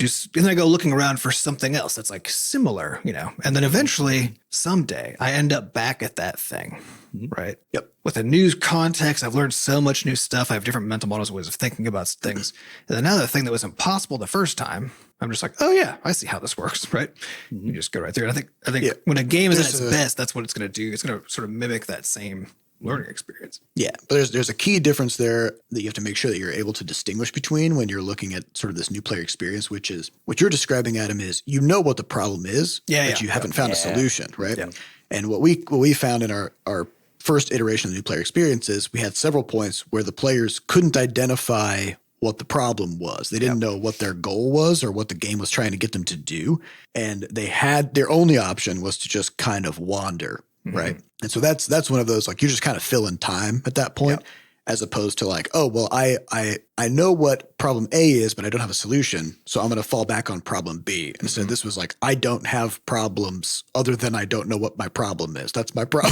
Speaker 2: looking around for something else that's like similar, and then eventually someday I end up back at that thing, right?
Speaker 3: Yep.
Speaker 2: With a new context, I've learned so much new stuff. I have different mental models, ways of thinking about things. And then now the thing that was impossible the first time, I'm just like, oh yeah, I see how this works, right? You just go right through. And I think when a game is at its best, that's what it's going to do. It's going to sort of mimic that same learning experience.
Speaker 3: Yeah, but there's a key difference there that you have to make sure that you're able to distinguish between when you're looking at sort of this new player experience, which is what you're describing, Adam, is what the problem is, but you haven't found a solution, right? Yeah. And what we found in our first iteration of the new player experience is we had several points where the players couldn't identify what the problem was. They didn't know what their goal was or what the game was trying to get them to do. And their only option was to just kind of wander. Right. And so that's one of those, like, you're just kind of filling time at that point, as opposed to like, oh, well, I know what problem A is, but I don't have a solution. So I'm going to fall back on problem B. And instead, this was like, I don't have problems other than I don't know what my problem is. That's my problem.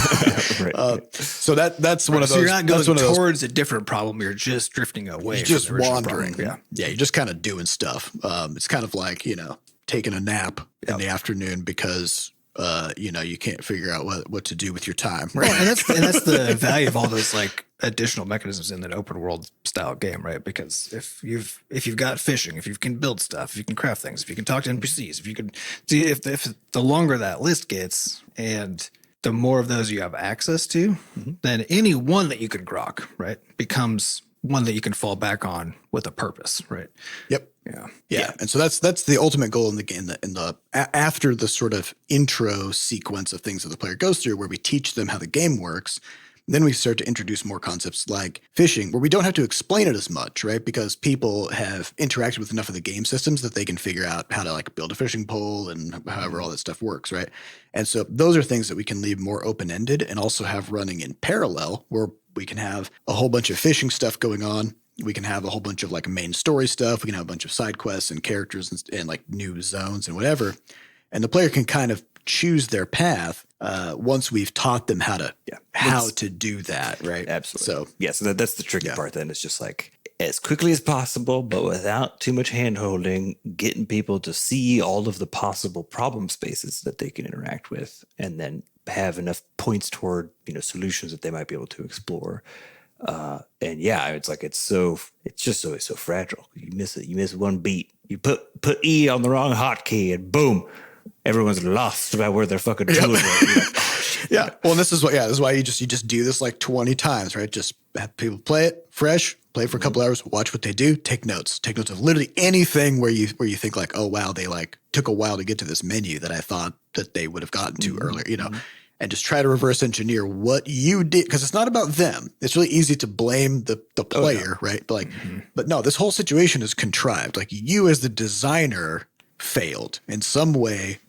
Speaker 3: So that's one of those. So
Speaker 2: you're not going towards a different problem. You're just drifting away.
Speaker 3: You're just wandering. Yeah. You're just kind of doing stuff. It's kind of like, taking a nap in the afternoon because you can't figure out what to do with your time. Right.
Speaker 2: Well, and that's the value of all those like additional mechanisms in an open world style game, right? Because if you've got fishing, if you can build stuff, if you can craft things, if you can talk to NPCs, if you can see if the longer that list gets and the more of those you have access to, then any one that you can grok, right, becomes one that you can fall back on with a purpose, right?
Speaker 3: Yep. Yeah. And so that's the ultimate goal in the game, after the sort of intro sequence of things that the player goes through, where we teach them how the game works. Then we start to introduce more concepts like fishing, where we don't have to explain it as much, right? Because people have interacted with enough of the game systems that they can figure out how to like build a fishing pole and however all that stuff works, right? And so those are things that we can leave more open-ended and also have running in parallel, where we can have a whole bunch of fishing stuff going on. We can have a whole bunch of like main story stuff. We can have a bunch of side quests and characters and like new zones and whatever. And the player can kind of choose their path once we've taught them how to do that, right?
Speaker 1: Absolutely. So that's the tricky part. Then it's just like as quickly as possible, but without too much hand holding, getting people to see all of the possible problem spaces that they can interact with, and then have enough points toward solutions that they might be able to explore. It's just always so fragile. You miss one beat. You put E on the wrong hotkey, and boom, everyone's lost about where their fucking tools are. Like, oh, shit.
Speaker 3: Yeah. Well, this is why you just do this like 20 times, right? Just have people play it fresh, play for a couple hours, watch what they do, take notes of literally anything where you think like, oh wow, they like took a while to get to this menu that I thought that they would have gotten to earlier, and just try to reverse engineer what you did, because it's not about them. It's really easy to blame the player, right? But but no, this whole situation is contrived. Like, you as the designer failed in some way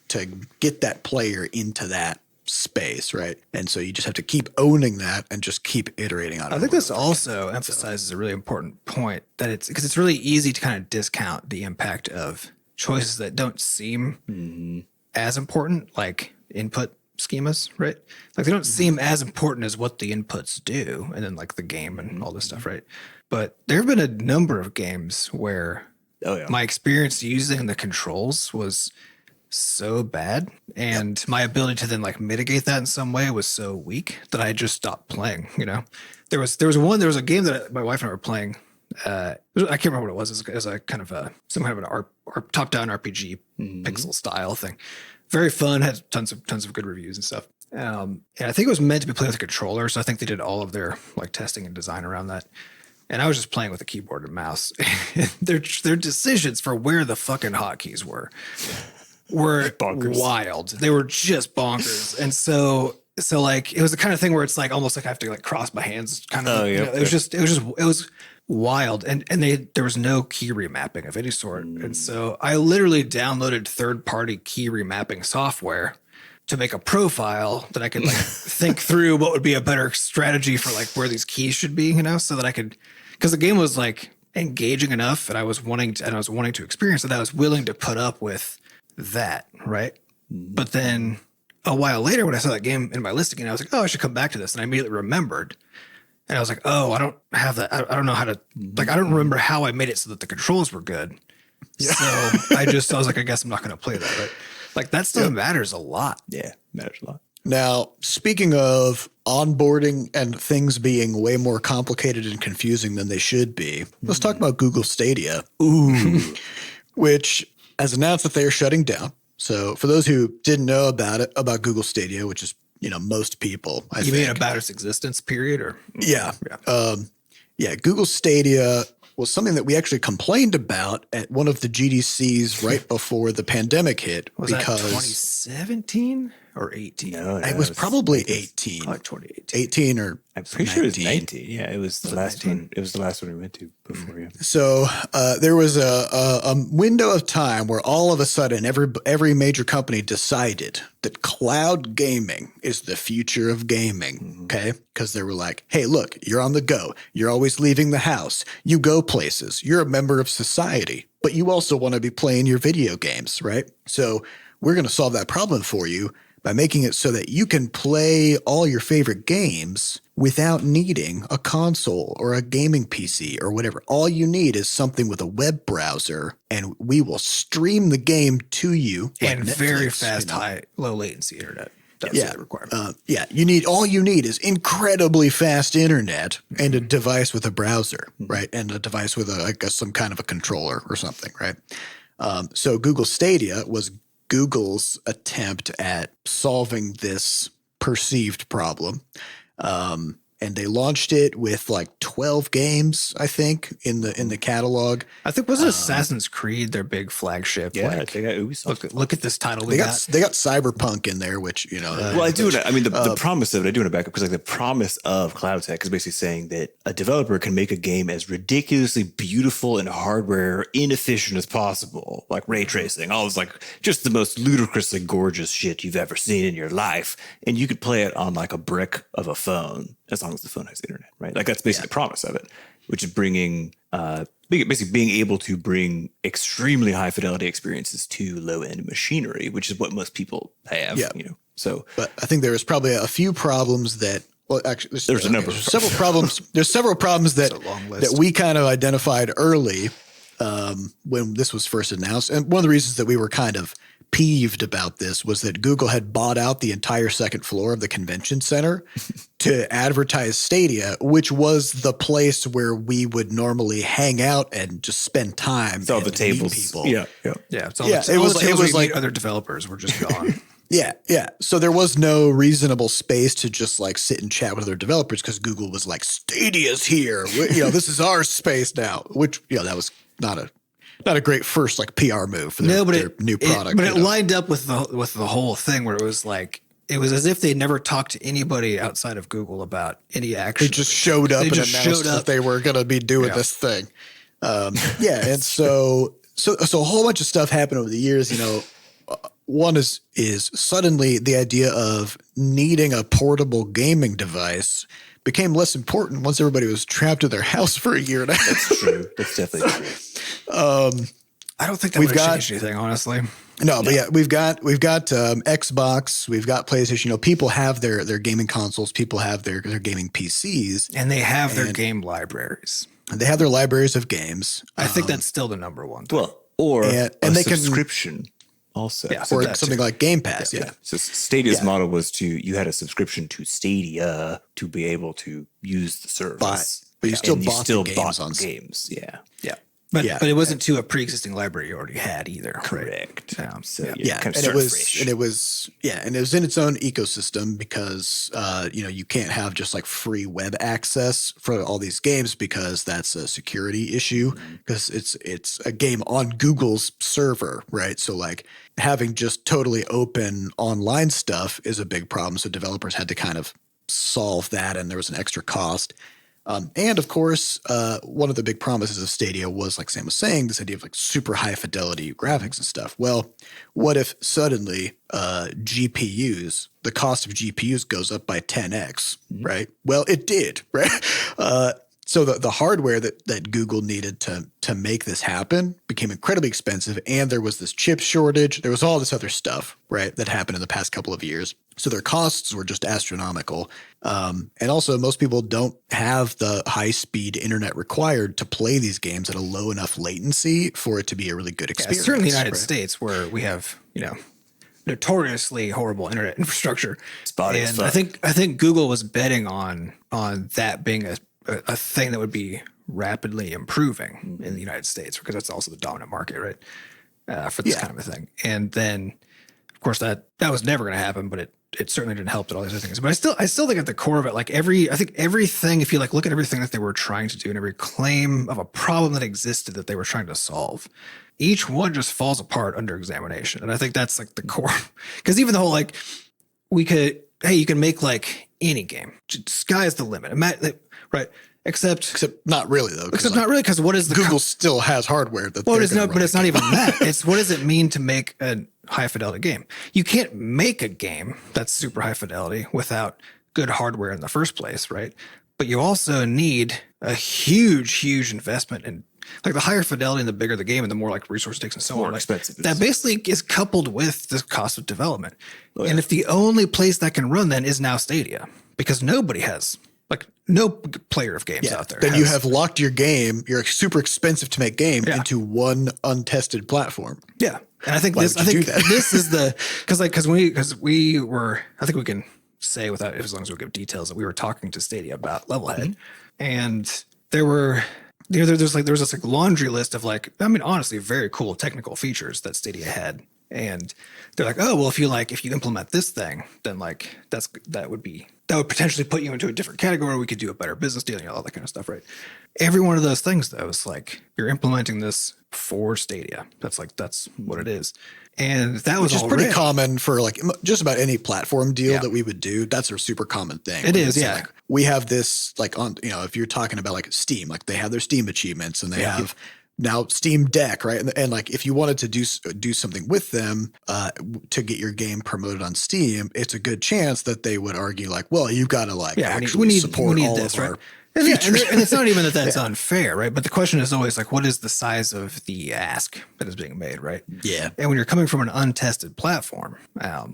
Speaker 3: to get that player into that space, right? And so you just have to keep owning that and just keep iterating on it.
Speaker 2: I think this also emphasizes a really important point, that it's really easy to kind of discount the impact of choices that don't seem as important, like input schemas, right? Like, they don't seem as important as what the inputs do, and then like the game and all this stuff, right? But there have been a number of games where my experience using the controls was so bad, and my ability to then like mitigate that in some way was so weak that I just stopped playing. There was a game that my wife and I were playing. I can't remember what it was. It was a kind of some kind of an top-down RPG pixel style thing. Very fun. Had tons of good reviews and stuff. And I think it was meant to be played with a controller, so I think they did all of their like testing and design around that. And I was just playing with a keyboard and mouse. Their decisions for where the fucking hotkeys were bonkers. Wild. They were just bonkers. And so like, it was the kind of thing where it's like almost like I have to like cross my hands kind of. It was wild. And there was no key remapping of any sort. And so I literally downloaded third-party key remapping software to make a profile that I could like think through what would be a better strategy for like where these keys should be, you know, so that I could, because the game was like engaging enough and I was wanting to experience it, that I was willing to put up with that, right? But then a while later when I saw that game in my list again, I was like, oh, I should come back to this. And I immediately remembered. And I was like, oh, I don't have that. I don't know how to, like, I don't remember how I made it so that the controls were good. So I was like, I guess I'm not going to play that, right? Like that stuff matters a lot.
Speaker 1: Yeah, matters a lot.
Speaker 3: Now, speaking of onboarding and things being way more complicated and confusing than they should be, let's talk about Google Stadia. Ooh. Which has announced that they are shutting down. So for those who didn't know about Google Stadia, which is, you know, most people, I think.
Speaker 2: You mean about its existence period or?
Speaker 3: Yeah. Google Stadia was something that we actually complained about at one of the GDCs right before the pandemic hit.
Speaker 2: Was that 2017 or 18?
Speaker 1: No,
Speaker 3: it was probably 18.
Speaker 2: Like 2018.
Speaker 3: 18 or
Speaker 1: I'm pretty
Speaker 3: 19.
Speaker 1: sure it was 19. Yeah, it was the last
Speaker 2: 19?
Speaker 1: one. It was the last one we went to before. Yeah.
Speaker 3: So there was a window of time where all of a sudden every major company decided that cloud gaming is the future of gaming, okay? Because they were like, hey, look, you're on the go. You're always leaving the house. You go places. You're a member of society, but you also want to be playing your video games, right? So we're going to solve that problem for you by making it so that you can play all your favorite games without needing a console or a gaming PC or whatever. All you need is something with a web browser, and we will stream the game to you.
Speaker 2: And
Speaker 3: like
Speaker 2: very
Speaker 3: Netflix,
Speaker 2: fast,
Speaker 3: you know?
Speaker 2: high, low latency internet. That's the requirement.
Speaker 3: All you need is incredibly fast internet and a device with a browser, right? And a device with some kind of a controller or something, right? So Google Stadia was Google's attempt at solving this perceived problem. And they launched it with like 12 games, I think, in the catalog.
Speaker 2: I think wasn't Assassin's Creed their big flagship?
Speaker 1: Yeah,
Speaker 2: like,
Speaker 1: they got Ubisoft.
Speaker 2: look at this title
Speaker 3: They got Cyberpunk in there, which, you know.
Speaker 1: Well, I do. I mean, the promise of it, I do want to back up because like the promise of cloud tech is basically saying that a developer can make a game as ridiculously beautiful and hardware inefficient as possible, like ray tracing, all this like just the most ludicrously gorgeous shit you've ever seen in your life, and you could play it on like a brick of a phone as long as the phone has internet, right? Like that's basically the promise of it, which is bringing basically being able to bring extremely high fidelity experiences to low end machinery, which is what most people have.
Speaker 3: Yeah.
Speaker 1: You know, so
Speaker 3: but I think there was probably a few problems that. Well, actually,
Speaker 1: there's a number.
Speaker 3: Several problems. There's several problems that we kind of identified early when this was first announced, and one of the reasons that we were kind of peeved about this was that Google had bought out the entire second floor of the convention center to advertise Stadia, which was the place where we would normally hang out and just spend time.
Speaker 1: It's all the tables.
Speaker 3: People.
Speaker 1: Yeah.
Speaker 3: It was like
Speaker 2: other developers were just gone.
Speaker 3: Yeah. So there was no reasonable space to just like sit and chat with other developers because Google was like, Stadia's here. This is our space now, which, that was not a great first like PR move for their new product.
Speaker 2: But it lined up with the whole thing where it was like, it was as if they never talked to anybody outside of Google about any action.
Speaker 3: They just showed up and announced that they were going to be doing this thing. And so a whole bunch of stuff happened over the years. One is suddenly the idea of needing a portable gaming device became less important once everybody was trapped in their house for a year and a half.
Speaker 1: That's true. That's definitely true.
Speaker 2: I don't think that would have changed anything, honestly.
Speaker 3: No, but we've got Xbox, we've got PlayStation. People have their gaming consoles, people have their gaming PCs,
Speaker 2: and they have their game libraries.
Speaker 3: They have their libraries of games.
Speaker 2: I think that's still the number one thing.
Speaker 1: Well, or
Speaker 3: and
Speaker 1: they subscription also.
Speaker 2: Yeah,
Speaker 3: or something like Game Pass. Yeah.
Speaker 1: So Stadia's model was you had a subscription to Stadia to be able to use the service.
Speaker 3: But you still bought
Speaker 1: games. Yeah.
Speaker 2: But it wasn't to a pre-existing library you already had either.
Speaker 1: Correct.
Speaker 2: Right?
Speaker 1: So
Speaker 3: and it was in its own ecosystem because you can't have just like free web access for all these games because that's a security issue because it's a game on Google's server, right? So like having just totally open online stuff is a big problem. So developers had to kind of solve that, and there was an extra cost. And of course, one of the big promises of Stadia was, like Sam was saying, this idea of like super high fidelity graphics and stuff. Well, what if suddenly GPUs, the cost of GPUs goes up by 10x, right? Well, it did, right? So the hardware that Google needed to make this happen became incredibly expensive, and there was this chip shortage. There was all this other stuff, right, that happened in the past couple of years. So their costs were just astronomical. And also, most people don't have the high-speed internet required to play these games at a low enough latency for it to be a really good experience.
Speaker 2: Certainly in the United States, where we have, notoriously horrible internet infrastructure.
Speaker 1: Spotty as
Speaker 2: And
Speaker 1: fuck.
Speaker 2: I think Google was betting on that being a thing that would be rapidly improving in the United States, because that's also the dominant market, right? For this kind of a thing. And then, of course, that was never going to happen, but it certainly didn't help that all these other things. But I still think at the core of it, like I think everything, if you like look at everything that they were trying to do and every claim of a problem that existed that they were trying to solve, each one just falls apart under examination. And I think that's like the core, because even the whole like you can make like any game, sky's the limit, right? Except
Speaker 3: not really though.
Speaker 2: Except not really, because what is the
Speaker 3: Google still has hardware that.
Speaker 2: Well, it's not, but it's not even that. It's what does it mean to make a high fidelity game? You can't make a game that's super high fidelity without good hardware in the first place, right? But you also need a huge investment in, like, the higher fidelity and the bigger the game and the more like resource it takes and so on.
Speaker 1: More
Speaker 2: Like,
Speaker 1: expensive.
Speaker 2: that basically is coupled with the cost of development. And if the only place that can run then is now Stadia, because nobody has, like, no player of games out there.
Speaker 3: Then you have locked your game, your super expensive to make game, into one untested platform.
Speaker 2: Yeah. And I think
Speaker 3: Why
Speaker 2: this
Speaker 3: would you do that?
Speaker 2: this is the, because we were, I think we can say without, as long as we give details, that we were talking to Stadia about Levelhead, and there were, there was this like laundry list of, like, I mean, honestly, very cool technical features that Stadia had. And they're like, oh, well, if you implement this thing, then like that would potentially put you into a different category. We could do a better business deal, all that kind of stuff, right? Every one of those things, though, is like, you're implementing this for Stadia. That's what it is. And that was
Speaker 3: Which is pretty common for like just about any platform deal that we would do. That's a super common thing.
Speaker 2: It is,
Speaker 3: Like, we have this, like, on, if you're talking about like Steam, like they have their Steam achievements, and they have now Steam Deck, right? And like, if you wanted to do something with them to get your game promoted on Steam, it's a good chance that they would argue like, well, you've got to like actually support all
Speaker 2: this,
Speaker 3: of
Speaker 2: right?
Speaker 3: our
Speaker 2: And
Speaker 3: features.
Speaker 2: and it's not even that that's unfair, right? But the question is always like, what is the size of the ask that is being made, right?
Speaker 3: Yeah.
Speaker 2: And when you're coming from an untested platform,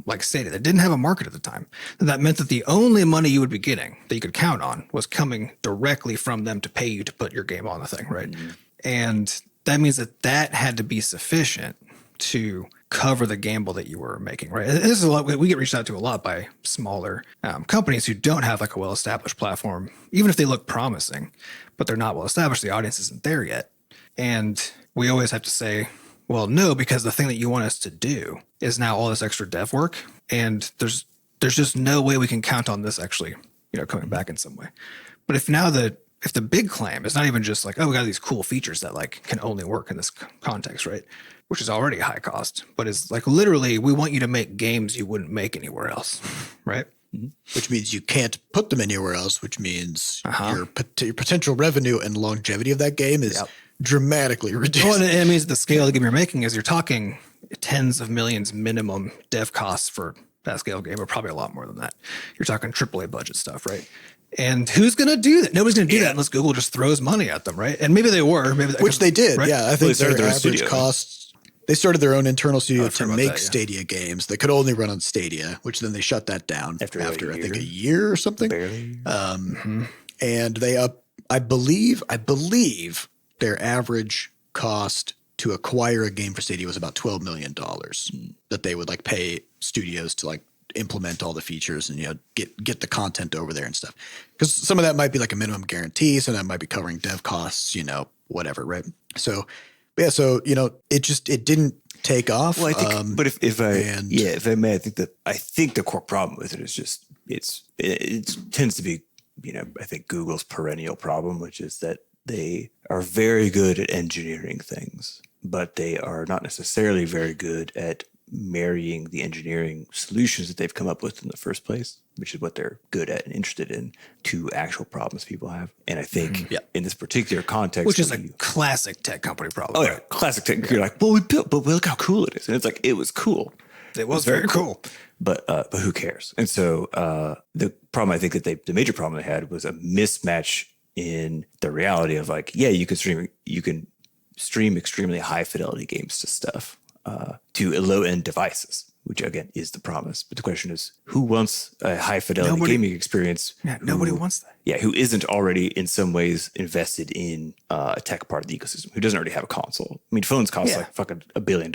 Speaker 2: like Stadia, that didn't have a market at the time, that meant that the only money you would be getting that you could count on was coming directly from them to pay you to put your game on the thing, right? And that means that had to be sufficient to cover the gamble that you were making, right? And this is a lot. We get reached out to a lot by smaller companies who don't have like a well-established platform, even if they look promising, but they're not well-established. The audience isn't there yet. And we always have to say, well, no, because the thing that you want us to do is now all this extra dev work. And there's just no way we can count on this actually, coming back in some way. But if the big claim is not even just like, oh, we got these cool features that like can only work in this context, right? Which is already a high cost, but is like, literally, we want you to make games you wouldn't make anywhere else, right?
Speaker 3: Which means you can't put them anywhere else, which means your potential revenue and longevity of that game is dramatically reduced.
Speaker 2: Well, and it means the scale of the game you're making is you're talking tens of millions minimum dev costs for that scale game, or probably a lot more than that. You're talking AAA budget stuff, right? And who's going to do that? Nobody's going to do that unless Google just throws money at them, right? And maybe they were.
Speaker 3: Which they did,
Speaker 2: right?
Speaker 3: yeah. I think
Speaker 1: Well,
Speaker 3: their average costs. They started their own internal studio to make
Speaker 2: that,
Speaker 3: Stadia games. They could only run on Stadia, which then they shut that down after I think a year or something.
Speaker 1: Barely.
Speaker 3: And they I believe their average cost to acquire a game for Stadia was about $12 million that they would like pay studios to like implement all the features and get the content over there and stuff. Because some of that might be like a minimum guarantee, some of that might be covering dev costs, whatever, right? So it didn't take off.
Speaker 1: Well, I think, but if I may, I think the core problem with it is just it tends to be, I think Google's perennial problem, which is that they are very good at engineering things, but they are not necessarily very good at marrying the engineering solutions that they've come up with in the first place, which is what they're good at and interested in, to actual problems people have. And I think in this particular context,
Speaker 2: which is a classic tech company problem.
Speaker 1: Oh, yeah. Classic tech. You're like, well, we built, but look how cool it is. And it's like, it was cool.
Speaker 2: It was very cool.
Speaker 1: But who cares? And so the problem, I think that the major problem they had was a mismatch in the reality of like, yeah, you can stream extremely high fidelity games to stuff, to low end devices, which again is the promise. But the question is, who wants a high fidelity gaming experience?
Speaker 2: Yeah, nobody wants that.
Speaker 1: Yeah, who isn't already in some ways invested in a tech part of the ecosystem, who doesn't already have a console. I mean, phones cost like fucking $1 billion.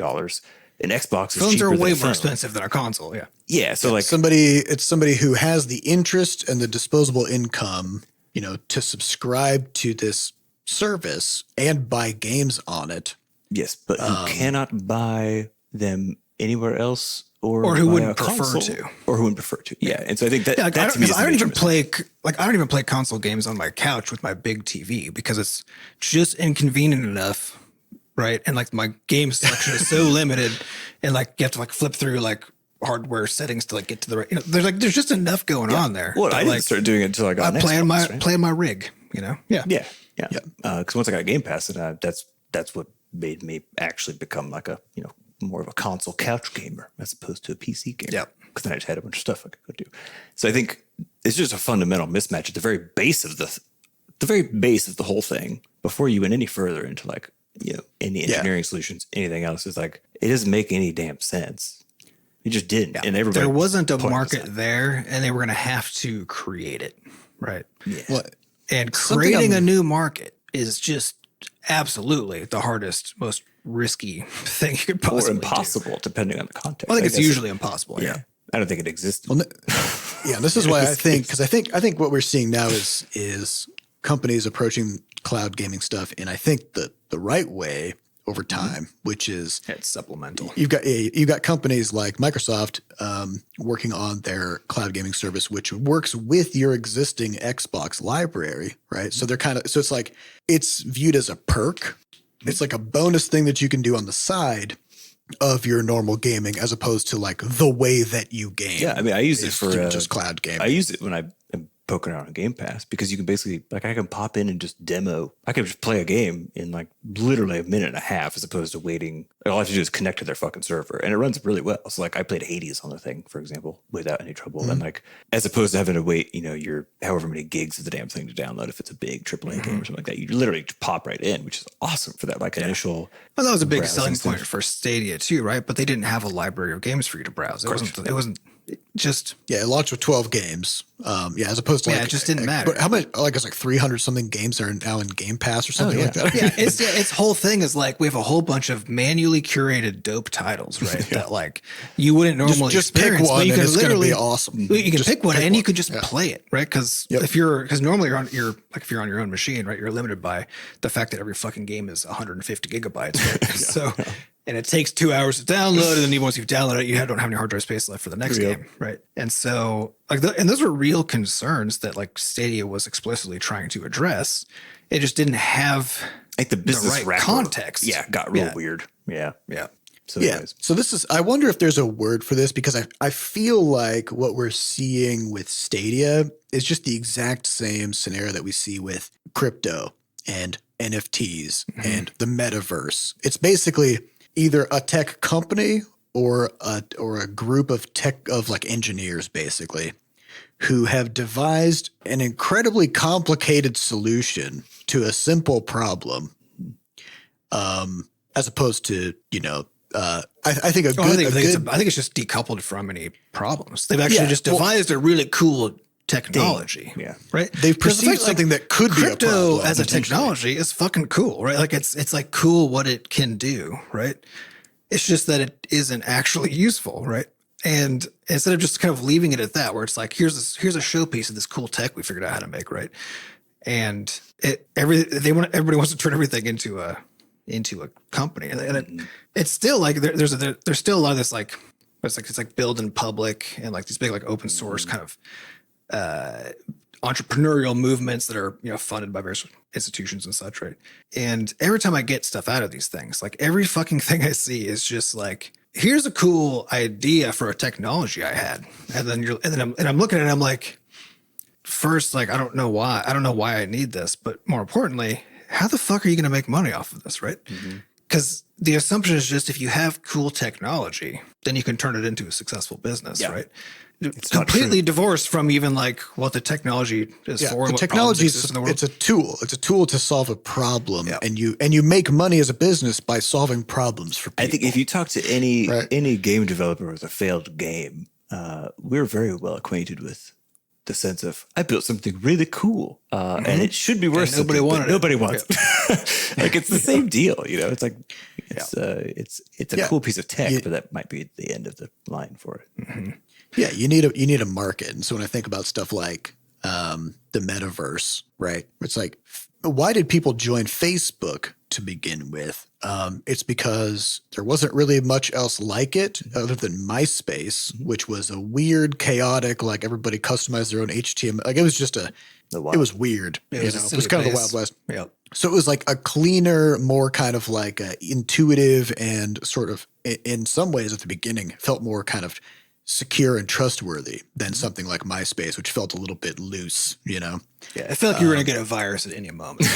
Speaker 1: An Xbox is
Speaker 2: phones
Speaker 1: cheaper
Speaker 2: are way
Speaker 1: than
Speaker 2: more expensive than a console. Yeah.
Speaker 1: Yeah. So like
Speaker 3: it's somebody who has the interest and the disposable income, you know, to subscribe to this service and buy games on it.
Speaker 1: Yes, but who cannot buy them anywhere else, or
Speaker 2: who wouldn't prefer to,
Speaker 1: or who wouldn't prefer to. Yeah, and so I think that
Speaker 2: like,
Speaker 1: that to me is
Speaker 2: I don't even play console games on my couch with my big TV because it's just inconvenient enough, right? And like my game selection is so limited, and like you have to like flip through like hardware settings to like get to the right. You know, there's just enough going on there.
Speaker 1: Well, I didn't start doing it until I got
Speaker 2: playing my rig. You know,
Speaker 1: yeah. Because once I got Game Pass, and that's what made me actually become like a more of a console couch gamer as opposed to a PC gamer.
Speaker 2: Yeah.
Speaker 1: Because then I just had a bunch of stuff I could go do. So I think it's just a fundamental mismatch at the very base of the whole thing. Before you went any further into like any engineering solutions, anything else, is like it doesn't make any damn sense. It just didn't.
Speaker 2: Yeah.
Speaker 1: And everybody,
Speaker 2: there wasn't a market there, and they were going to have to create it, right?
Speaker 1: Yeah.
Speaker 3: Well,
Speaker 2: and creating a new market is just absolutely the hardest, most risky thing you could possibly
Speaker 1: or impossible, depending on the context.
Speaker 2: I think it's usually impossible. Yeah.
Speaker 1: I don't think it exists.
Speaker 3: Well, this is why I think, because I think what we're seeing now is companies approaching cloud gaming stuff, and I think the right way over time, which is
Speaker 2: it's supplemental.
Speaker 3: You've got companies like Microsoft working on their cloud gaming service, which works with your existing Xbox library, right? So it's like it's viewed as a perk. It's like a bonus thing that you can do on the side of your normal gaming, as opposed to like the way that you game.
Speaker 1: Yeah, I mean, I use it for
Speaker 3: just cloud gaming.
Speaker 1: I use it when I am poking around on Game Pass, because you can basically like I can pop in and just demo. I can just play a game in like literally a minute and a half, as opposed to waiting. All I have to do is connect to their fucking server, and it runs really well. So like I played Hades on the thing, for example, without any trouble. And like as opposed to having to wait, your however many gigs of the damn thing to download if it's a big AAA game or something like that. You literally just pop right in, which is awesome for that like initial.
Speaker 2: Well, that was a big selling point for Stadia too, right? But they didn't have a library of games for you to browse. It wasn't just
Speaker 3: it launched with 12 games. As opposed to
Speaker 2: it just didn't matter.
Speaker 3: But how much? Like it's like 300 something games are now in Game Pass or something like that.
Speaker 2: Yeah, its whole thing is like we have a whole bunch of manually curated dope titles, right? That like you wouldn't normally
Speaker 3: just pick one,
Speaker 2: but you
Speaker 3: and
Speaker 2: can
Speaker 3: it's going to be awesome.
Speaker 2: You can pick one, and you can just play it, right? Because because normally if you're on your own machine, right, you're limited by the fact that every fucking game is 150 gigabytes. Right? So. And it takes 2 hours to download, and then once you've downloaded it, you don't have any hard drive space left for the next game, right? And so, and those were real concerns that like Stadia was explicitly trying to address. It just didn't have
Speaker 1: like the business
Speaker 2: right context.
Speaker 1: Yeah, got real weird. Yeah.
Speaker 3: So this is. I wonder if there's a word for this, because I feel like what we're seeing with Stadia is just the exact same scenario that we see with crypto and NFTs and the metaverse. It's basically either a tech company or a group of like engineers, basically, who have devised an incredibly complicated solution to a simple problem, as opposed to I think
Speaker 2: it's just decoupled from any problems. They've actually just devised a really cool technology, right?
Speaker 3: They've perceived something that could be a problem.
Speaker 2: Crypto as a technology is fucking cool, right? Like it's like cool what it can do, right? It's just that it isn't actually useful, right? And instead of just kind of leaving it at that, where it's like here's a showpiece of this cool tech we figured out how to make, right? And everybody wants to turn everything into a company, and it's still like there's still a lot of this like it's like build in public and like these big like open source kind of entrepreneurial movements that are funded by various institutions and such, right? And every time I get stuff out of these things, like every fucking thing I see is just like here's a cool idea for a technology I had. And then I'm looking at it, I'm like, first, like, I don't know why I need this, but more importantly, how the fuck are you going to make money off of this, right? Because the assumption is just if you have cool technology, then you can turn it into a successful business, right? It's completely divorced from even like what the technology is for.
Speaker 3: The technology is it's a tool. It's a tool to solve a problem, and you make money as a business by solving problems for people.
Speaker 1: I think if you talk to any game developer with a failed game, we're very well acquainted with the sense of I built something really cool, and it should be worth something. Nobody wants it. Like it's the same deal, you know. It's like it's a cool piece of tech, but that might be the end of the line for it.
Speaker 3: Yeah, you need a market. And so when I think about stuff like the metaverse, right? It's like, why did people join Facebook to begin with? It's because there wasn't really much else like it other than MySpace, which was a weird, chaotic, like everybody customized their own HTML. Like it was just it was weird. It was kind of the Wild West. Yeah. So it was like a cleaner, more kind of like intuitive and sort of in some ways at the beginning felt more kind of secure and trustworthy than something like MySpace, which felt a little bit loose, you know?
Speaker 2: Yeah, I feel like you were going to get a virus at any moment.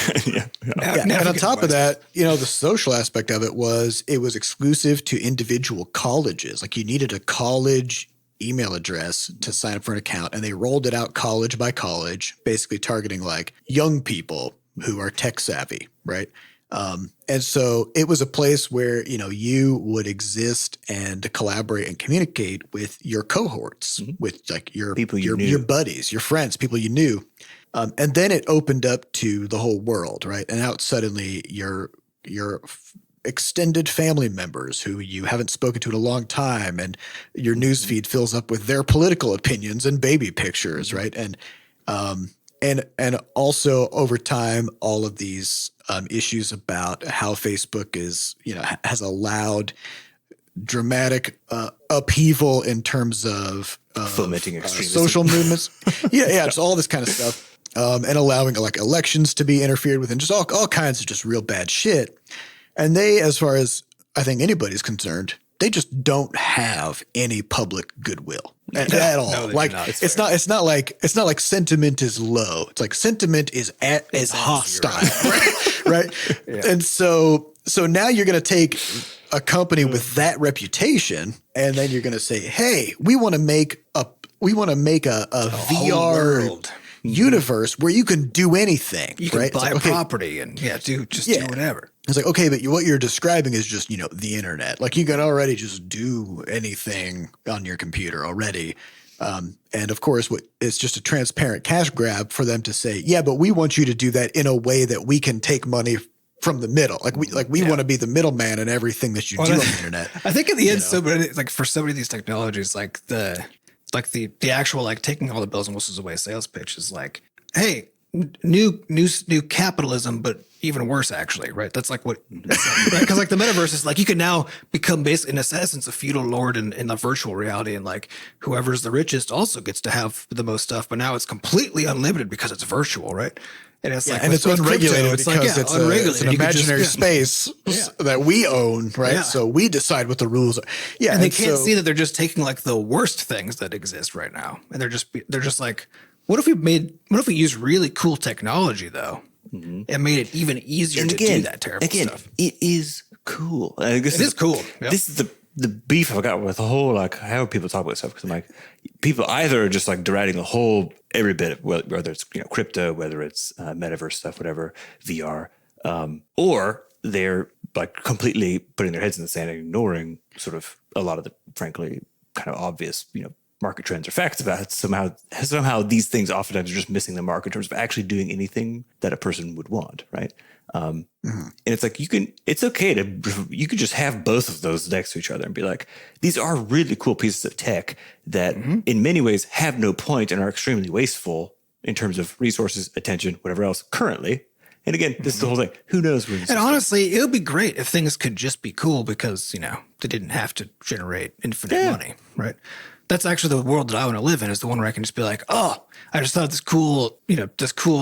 Speaker 3: And on top of that, you know, the social aspect of it was exclusive to individual colleges. Like you needed a college email address to sign up for an account, and they rolled it out college by college, basically targeting like young people who are tech savvy, right? And so it was a place where, you know, you would exist and collaborate and communicate with your cohorts, with like your people, your buddies, your friends, people you knew. And then it opened up to the whole world, right? And out suddenly your extended family members who you haven't spoken to in a long time, and your newsfeed fills up with their political opinions and baby pictures, right? And also over time, all of these issues about how Facebook is, you know, has allowed dramatic upheaval in terms of
Speaker 1: fomenting extremism,
Speaker 3: social movements. Just all this kind of stuff, and allowing like elections to be interfered with, and just all kinds of just real bad shit. And they, as far as I think anybody's concerned, they just don't have any public goodwill at all. No, like it's not like sentiment is low. It's like sentiment is hostile, right? Yeah. And so now you're going to take a company with that reputation, and then you're going to say, "Hey, we want to make a VR universe where you can do anything.
Speaker 2: You can buy property and do whatever."
Speaker 3: It's like, okay, but what you're describing is just, you know, the internet. Like you can already just do anything on your computer already. And of course, it's just a transparent cash grab for them to say, yeah, but we want you to do that in a way that we can take money from the middle. We want to be the middleman in everything that you do on the internet.
Speaker 2: I think in the end, for so many of these technologies, like the actual like taking all the bells and whistles away sales pitch is like, hey, new capitalism, but even worse, actually, right? That's like what, right? Because like the metaverse is like you can now become basically, in essence, a feudal lord in the virtual reality, and like whoever's the richest also gets to have the most stuff. But now it's completely unlimited because it's virtual, right? And it's like,
Speaker 3: and it's unregulated because it's an imaginary space that we own, right? Yeah. So we decide what the rules are. Yeah,
Speaker 2: and they can't see that they're just taking like the worst things that exist right now, and they're just like, what if we use really cool technology though, and made it even easier to do that terrible stuff?
Speaker 1: It is cool.
Speaker 2: It is cool. Yep.
Speaker 1: This is the beef I've got with the whole like how people talk about stuff, because I'm like, people either are just like deriding the whole every bit, whether it's crypto, whether it's metaverse stuff, whatever, VR, or they're like completely putting their heads in the sand and ignoring sort of a lot of the frankly kind of obvious market trends or facts about it. Somehow these things oftentimes are just missing the mark in terms of actually doing anything that a person would want, right? And it's like you can just have both of those next to each other and be like, these are really cool pieces of tech that in many ways have no point and are extremely wasteful in terms of resources, attention, whatever else currently. And again, this is the whole thing. Who knows where this
Speaker 2: And honestly, it would be great if things could just be cool because, they didn't have to generate infinite money, right? That's actually the world that I want to live in, is the one where I can just be like, oh, I just thought this cool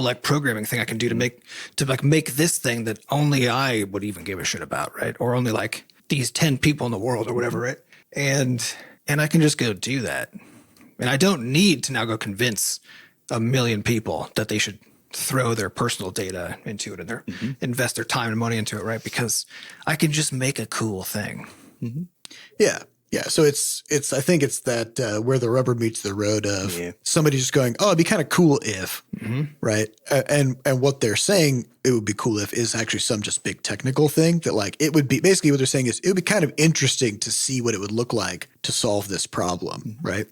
Speaker 2: like programming thing I can do to make this thing that only I would even give a shit about, right? Or only like these 10 people in the world or whatever, right? And I can just go do that. And I don't need to now go convince 1 million people that they should throw their personal data into it and their invest their time and money into it, right? Because I can just make a cool thing.
Speaker 3: Yeah. Yeah. So it's I think it's that where the rubber meets the road of somebody just going, oh, it'd be kind of cool if, right? And what they're saying it would be cool if is actually some just big technical thing that like it would be basically what they're saying is it would be kind of interesting to see what it would look like to solve this problem, right?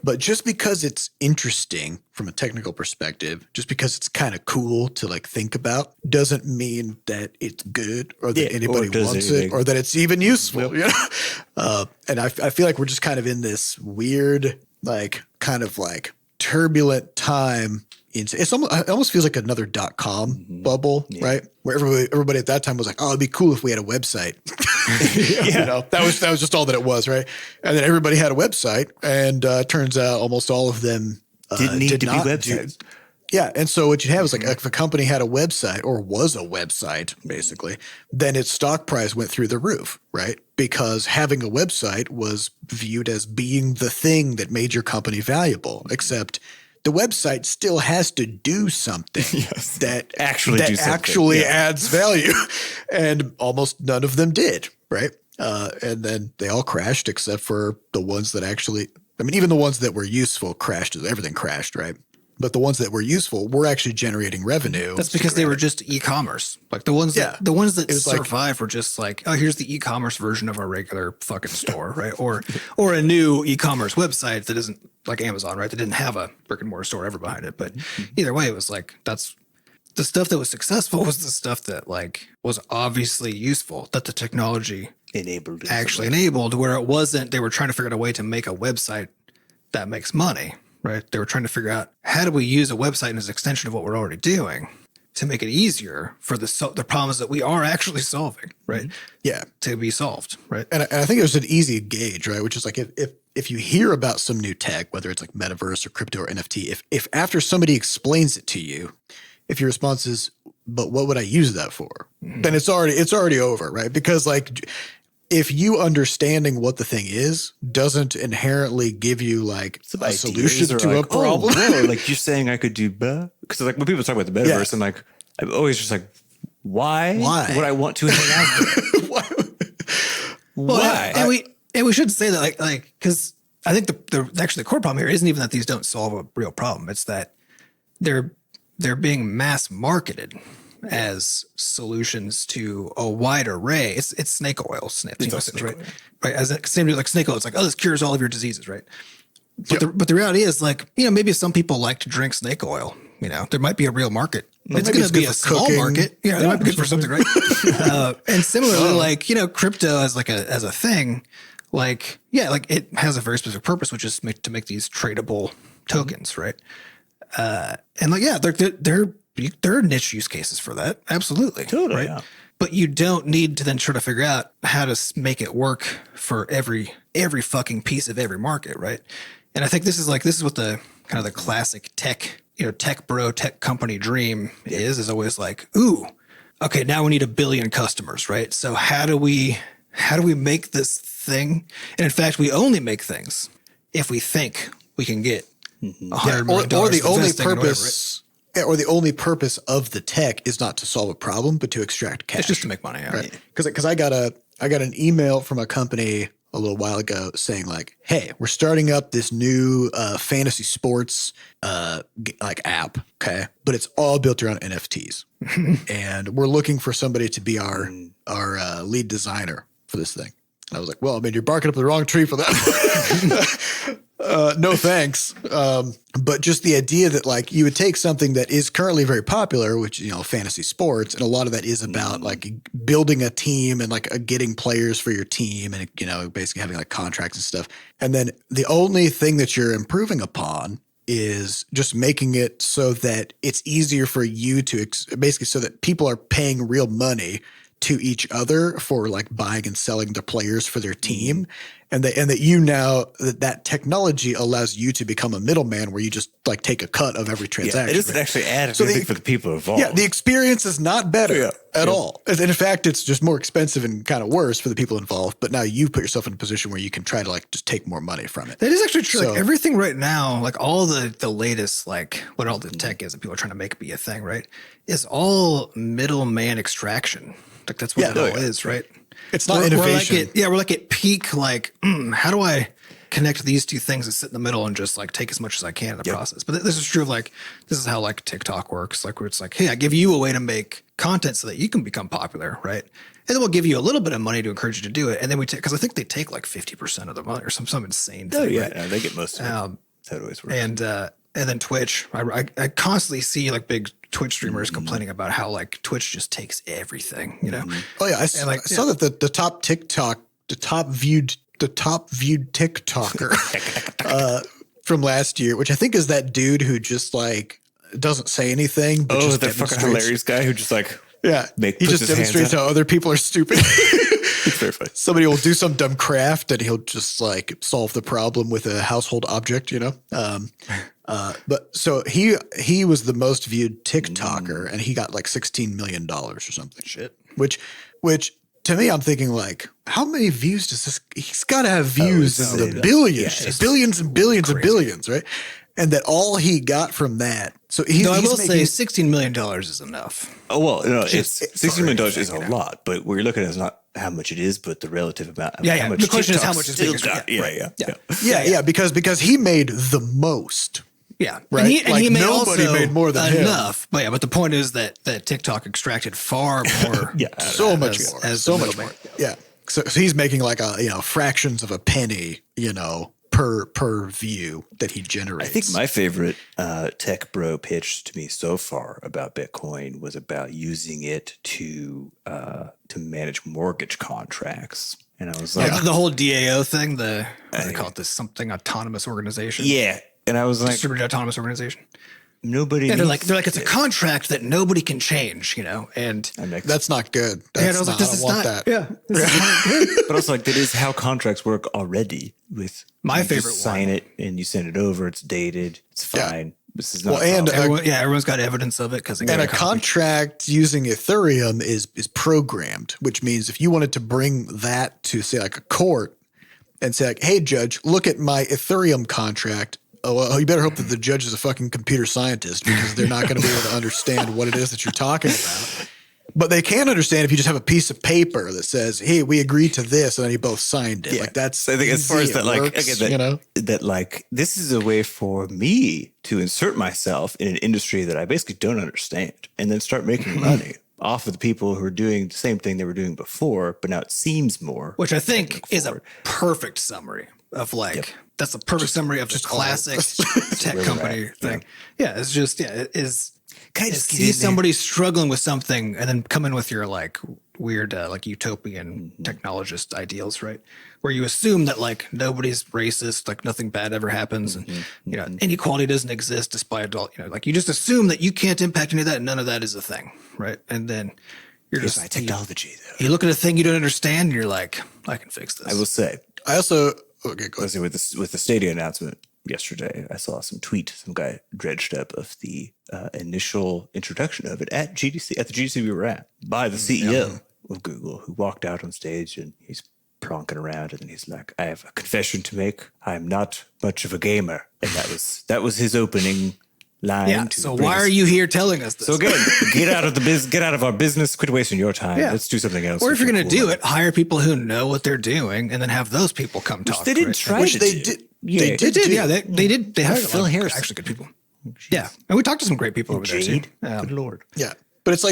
Speaker 3: But just because it's interesting from a technical perspective, just because it's kind of cool to like think about doesn't mean that it's good or that anybody wants it or that it's even useful, you know? And I feel like we're just kind of in this weird, like kind of like turbulent time. It almost feels like another .com bubble, right? Where everybody at that time was like, "Oh, it'd be cool if we had a website." You know, that was just all that it was, right? And then everybody had a website, and turns out almost all of them
Speaker 1: didn't need to be websites.
Speaker 3: Yeah, and so what you'd have is like if a company had a website or was a website, basically, then its stock price went through the roof, right? Because having a website was viewed as being the thing that made your company valuable, except the website still has to do something that actually adds value. And almost none of them did, right? And then they all crashed except for the ones that actually, I mean, even the ones that were useful crashed. Everything crashed, right? But the ones that were useful were actually generating revenue.
Speaker 2: That's because they were just e-commerce. Like the ones that survive were just like, oh, here's the e-commerce version of our regular fucking store, right? Or a new e-commerce website that isn't like Amazon, right? That didn't have a brick and mortar store ever behind it. But either way, it was like that's the stuff that was successful was the stuff that like was obviously useful, that the technology enabled, where it wasn't, they were trying to figure out a way to make a website that makes money. Right. They were trying to figure out how do we use a website as an extension of what we're already doing to make it easier for the problems that we are actually solving. Right.
Speaker 3: Yeah.
Speaker 2: To be solved. Right.
Speaker 3: And I think there's an easy gauge, right? Which is like if you hear about some new tech, whether it's like metaverse or crypto or NFT, if after somebody explains it to you, if your response is, but what would I use that for? Then it's already over. Right. Because like, if you understanding what the thing is doesn't inherently give you like a solution to a problem.
Speaker 1: Like you're saying I could do because like when people talk about the metaverse, I'm like, I'm always just like, why would I want to hang out there? Why?
Speaker 2: And we should say that like because I think the core problem here isn't even that these don't solve a real problem. It's that they're being mass marketed as solutions to a wide array. It's snake oil, right? Right. As same like snake oil, it's like, oh, this cures all of your diseases, right? But the reality is like, you know, maybe some people like to drink snake oil. You know, there might be a real market. It's going to be a small market. Yeah, it might be good for something, right? And similarly, like, you know, crypto as a thing, like, yeah, like it has a very specific purpose, which is to make these tradable tokens, right? And like, yeah, there are niche use cases for that. Absolutely.
Speaker 1: Totally.
Speaker 2: Right. Yeah. But you don't need to then try to figure out how to make it work for every fucking piece of every market. Right. And I think this is what the kind of the classic tech company dream is always like, ooh, okay, now we need 1 billion customers. Right. So how do we make this thing? And in fact, we only make things if we think we can get $100 million
Speaker 3: or the only purpose. Yeah, or the only purpose of the tech is not to solve a problem, but to extract cash.
Speaker 2: It's just to make money,
Speaker 3: right? Because I got an email from a company a little while ago saying like, "Hey, we're starting up this new fantasy sports like app, okay? But it's all built around NFTs, and we're looking for somebody to be our lead designer for this thing." And I was like, "Well, I mean, you're barking up the wrong tree for that." No thanks. But just the idea that like you would take something that is currently very popular, which, you know, fantasy sports, and a lot of that is about like building a team and like getting players for your team and, you know, basically having like contracts and stuff. And then the only thing that you're improving upon is just making it so that it's easier for you to basically so that people are paying real money to each other for like buying and selling the players for their team. And that you now that technology allows you to become a middleman where you just like take a cut of every transaction.
Speaker 1: It doesn't actually add anything for the people involved.
Speaker 3: Yeah, the experience is not better at all. And in fact, it's just more expensive and kind of worse for the people involved. But now you put yourself in a position where you can try to like just take more money from it.
Speaker 2: That is actually true. Like everything right now, like all the latest, like what all the tech is that people are trying to make be a thing, right? Is all middleman extraction. Like that's what it all is, right?
Speaker 3: It's not innovation.
Speaker 2: We're like at peak, like, how do I connect these two things and sit in the middle and just like take as much as I can in the process? But this is true of like, this is how like TikTok works. Like where it's like, hey, I give you a way to make content so that you can become popular, right? And then we'll give you a little bit of money to encourage you to do it. And then we take, because I think they take like 50% of the money or some insane thing.
Speaker 1: Right? They get most of it. That's how it always works.
Speaker 2: And then Twitch, I constantly see like big Twitch streamers complaining about how like Twitch just takes everything, you know?
Speaker 3: Oh yeah, I saw that the top viewed TikToker from last year, which I think is that dude who just like doesn't say anything. But just
Speaker 1: that fucking hilarious guy who just like
Speaker 3: he just demonstrates how other people are stupid.
Speaker 1: It's very funny.
Speaker 3: Somebody will do some dumb craft and he'll just like solve the problem with a household object, you know? But so he was the most viewed TikToker and he got like $16 million or something.
Speaker 2: Shit.
Speaker 3: Which to me, I'm thinking like, how many views does this? He's got to have views in the billions, billions and billions and billions, right? And that all he got from that. So
Speaker 2: I will say $16 million is enough.
Speaker 1: Oh well, no, it's $16 million is a lot, but what you're looking at is not how much it is, but the relative amount. How much
Speaker 2: the question
Speaker 1: TikTok
Speaker 2: is how much is
Speaker 1: still
Speaker 2: bigger.
Speaker 1: got.
Speaker 3: Because he made the most.
Speaker 2: Yeah,
Speaker 3: right.
Speaker 2: And he made
Speaker 3: nobody made more than
Speaker 2: enough. But but the point is that TikTok extracted far more.
Speaker 3: So much more. Yeah. So he's making like fractions of a penny, per view that he generates.
Speaker 1: I think my favorite tech bro pitch to me so far about Bitcoin was about using it to manage mortgage contracts. And I was like,
Speaker 2: the whole DAO thing, what do they call it, this something autonomous organization?
Speaker 1: Yeah. And I was like,
Speaker 2: distributed autonomous organization.
Speaker 1: Nobody.
Speaker 2: Yeah, they're like it's a contract that nobody can change, And
Speaker 3: that's not good.
Speaker 2: I was like, this is not that. Yeah, this is not good.
Speaker 1: But also, like, that is how contracts work already. With
Speaker 2: my favorite
Speaker 1: one. Sign it and you send it over. It's dated. It's fine.
Speaker 3: Yeah.
Speaker 1: This is not.
Speaker 2: Everyone's got evidence of it
Speaker 3: and a contract using Ethereum is programmed, which means if you wanted to bring that to say like a court and say like, hey judge, look at my Ethereum contract. Oh, well, you better hope that the judge is a fucking computer scientist because they're not going to be able to understand what it is that you're talking about. But they can understand if you just have a piece of paper that says, hey, we agreed to this, and then you both signed it.
Speaker 1: Yeah.
Speaker 3: Like that's
Speaker 1: I think as far as that, like,
Speaker 3: works,
Speaker 1: again, that like this is a way for me to insert myself in an industry that I basically don't understand and then start making money off of the people who are doing the same thing they were doing before, but now it seems more.
Speaker 2: Which I think is a perfect summary of like, that's a perfect summary of just classic tech company thing. Yeah, it's just, it is. See somebody struggling with something and then come in with your like weird, like utopian technologist ideals, right? Where you assume that like nobody's racist, like nothing bad ever happens. And, inequality doesn't exist despite all, like you just assume that you can't impact any of that. And none of that is a thing. Right. And then you're just
Speaker 1: by technology, though.
Speaker 2: You look at a thing you don't understand and you're like, I can fix this.
Speaker 1: I will say,
Speaker 3: I also, okay, go ahead.
Speaker 1: With the Stadia announcement yesterday, I saw some guy dredged up of the initial introduction of it at the GDC we were at, by the CEO of Google, who walked out on stage and he's pronking around and then he's like, I have a confession to make. I'm not much of a gamer. And that was his opening line.
Speaker 2: Yeah, so why are you here telling us this?
Speaker 1: So again, get out of our business, quit wasting your time. Yeah. Let's do something else.
Speaker 2: Or if you're going to do it, hire people who know what they're doing and then have those people come talk.
Speaker 1: They didn't try to do.
Speaker 2: They did. Yeah, they did. They hired
Speaker 1: Phil Harris,
Speaker 2: actually good people. Yeah, and we talked to some great people over there too.
Speaker 1: Good Lord.
Speaker 3: Yeah, but it's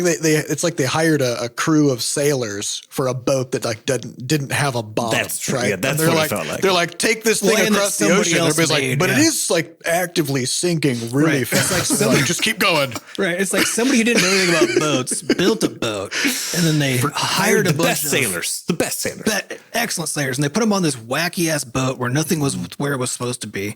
Speaker 3: like they hired a crew of sailors for a boat that like didn't have a bottom.
Speaker 1: That's true.
Speaker 3: Right?
Speaker 1: Yeah, that's
Speaker 3: what
Speaker 1: it felt like.
Speaker 3: They're like, take this thing across the ocean. Everybody's like, but it is like actively sinking really fast.
Speaker 2: It's like somebody
Speaker 3: just keep going.
Speaker 2: Right. It's like somebody who didn't know anything about boats built a boat, and then they hired a bunch of
Speaker 1: the best sailors,
Speaker 2: excellent sailors, and they put them on this wacky ass boat where nothing was where it was supposed to be,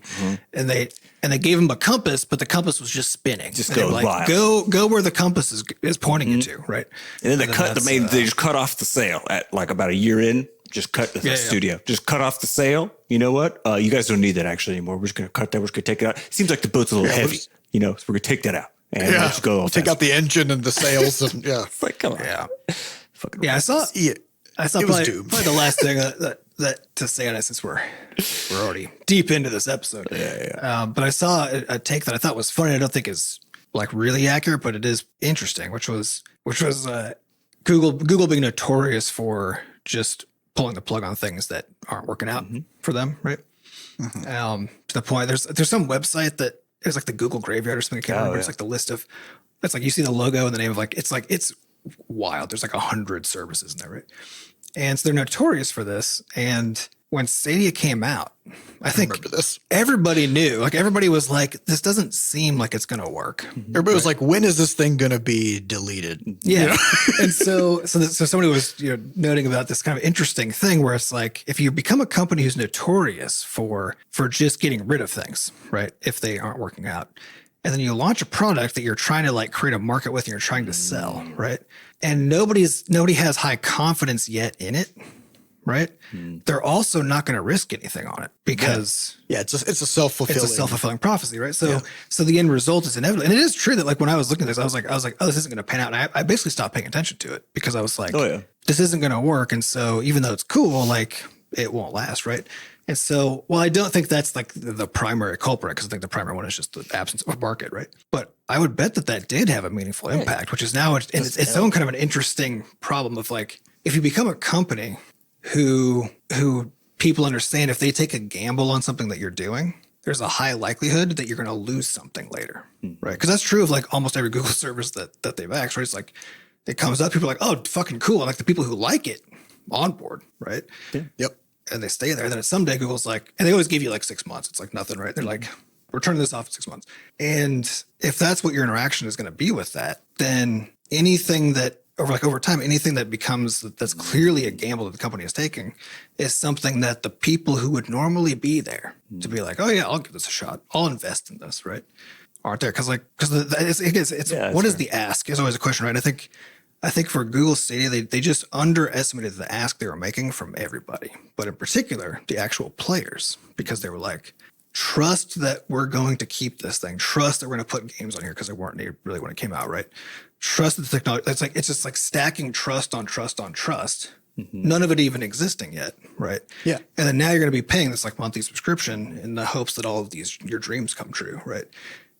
Speaker 2: and and they gave him a compass, but the compass was just spinning.
Speaker 1: Just
Speaker 2: and they
Speaker 1: go
Speaker 2: were like, go where the compass is pointing you to, right?
Speaker 1: And then they just cut off the sail at like about a year in. Just cut the studio. Just cut off the sail. You know what? You guys don't need that actually anymore. We're just gonna cut that. We're just gonna take it out. Seems like the boat's a little heavy. So we're gonna take that out and let's go.
Speaker 3: Take out the engine and the sails. And,
Speaker 1: It's like, come on.
Speaker 2: Yeah. I saw probably the last thing that to say on it, since we're already deep into this episode. But I saw a take that I thought was funny. I don't think is like really accurate, but it is interesting, which was Google being notorious for just pulling the plug on things that aren't working out for them, right? To the point, there's some website that is like the Google graveyard or something. I can't remember. It's like the list of, it's like you see the logo and the name of it's wild. There's like 100 services in there, right? And so they're notorious for this. And when Stadia came out, I think everybody knew, like everybody was like, this doesn't seem like it's going to work.
Speaker 3: Everybody was like, when is this thing going to be deleted?
Speaker 2: Yeah. And so somebody was noting about this kind of interesting thing where it's like, if you become a company who's notorious for just getting rid of things, right? If they aren't working out, and then you launch a product that you're trying to like create a market with and you're trying to sell, right? And nobody has high confidence yet in it. Right. They're also not going to risk anything on it because
Speaker 3: it's a self-fulfilling
Speaker 2: prophecy. Right. So the end result is inevitable. And it is true that like when I was looking at this, I was like, oh, this isn't going to pan out. And I basically stopped paying attention to it because I was like, this isn't going to work. And so even though it's cool, like it won't last. Right. And so, well, I don't think that's like the primary culprit because I think the primary one is just the absence of a market. Right. But I would bet that did have a meaningful impact, which is now its own kind of an interesting problem of like, if you become a company who people understand if they take a gamble on something that you're doing, there's a high likelihood that you're going to lose something later, right? Because that's true of like almost every Google service that they've axed, right? It's like it comes up, people are like, oh, fucking cool. And like the people who like it on board, right?
Speaker 3: Yeah. Yep.
Speaker 2: And they stay there. And then someday Google's like, and they always give you like 6 months. It's like nothing, right? They're like, we're turning this off in 6 months. And if that's what your interaction is going to be with that, then anything that over time, anything that becomes that's clearly a gamble that the company is taking is something that the people who would normally be there to be like, oh yeah, I'll give this a shot, I'll invest in this, right? Aren't there? Because what is the ask is always a question, right? I think for Google Stadia, they just underestimated the ask they were making from everybody, but in particular the actual players, because they were like, trust that we're going to keep this thing, trust that we're going to put games on here because they weren't really when it came out, right? Trust the technology. It's just like stacking trust on trust on trust. None of it even existing yet, right? Yeah. And then now you're going to be paying this like monthly subscription in the hopes that all of your dreams come true, right?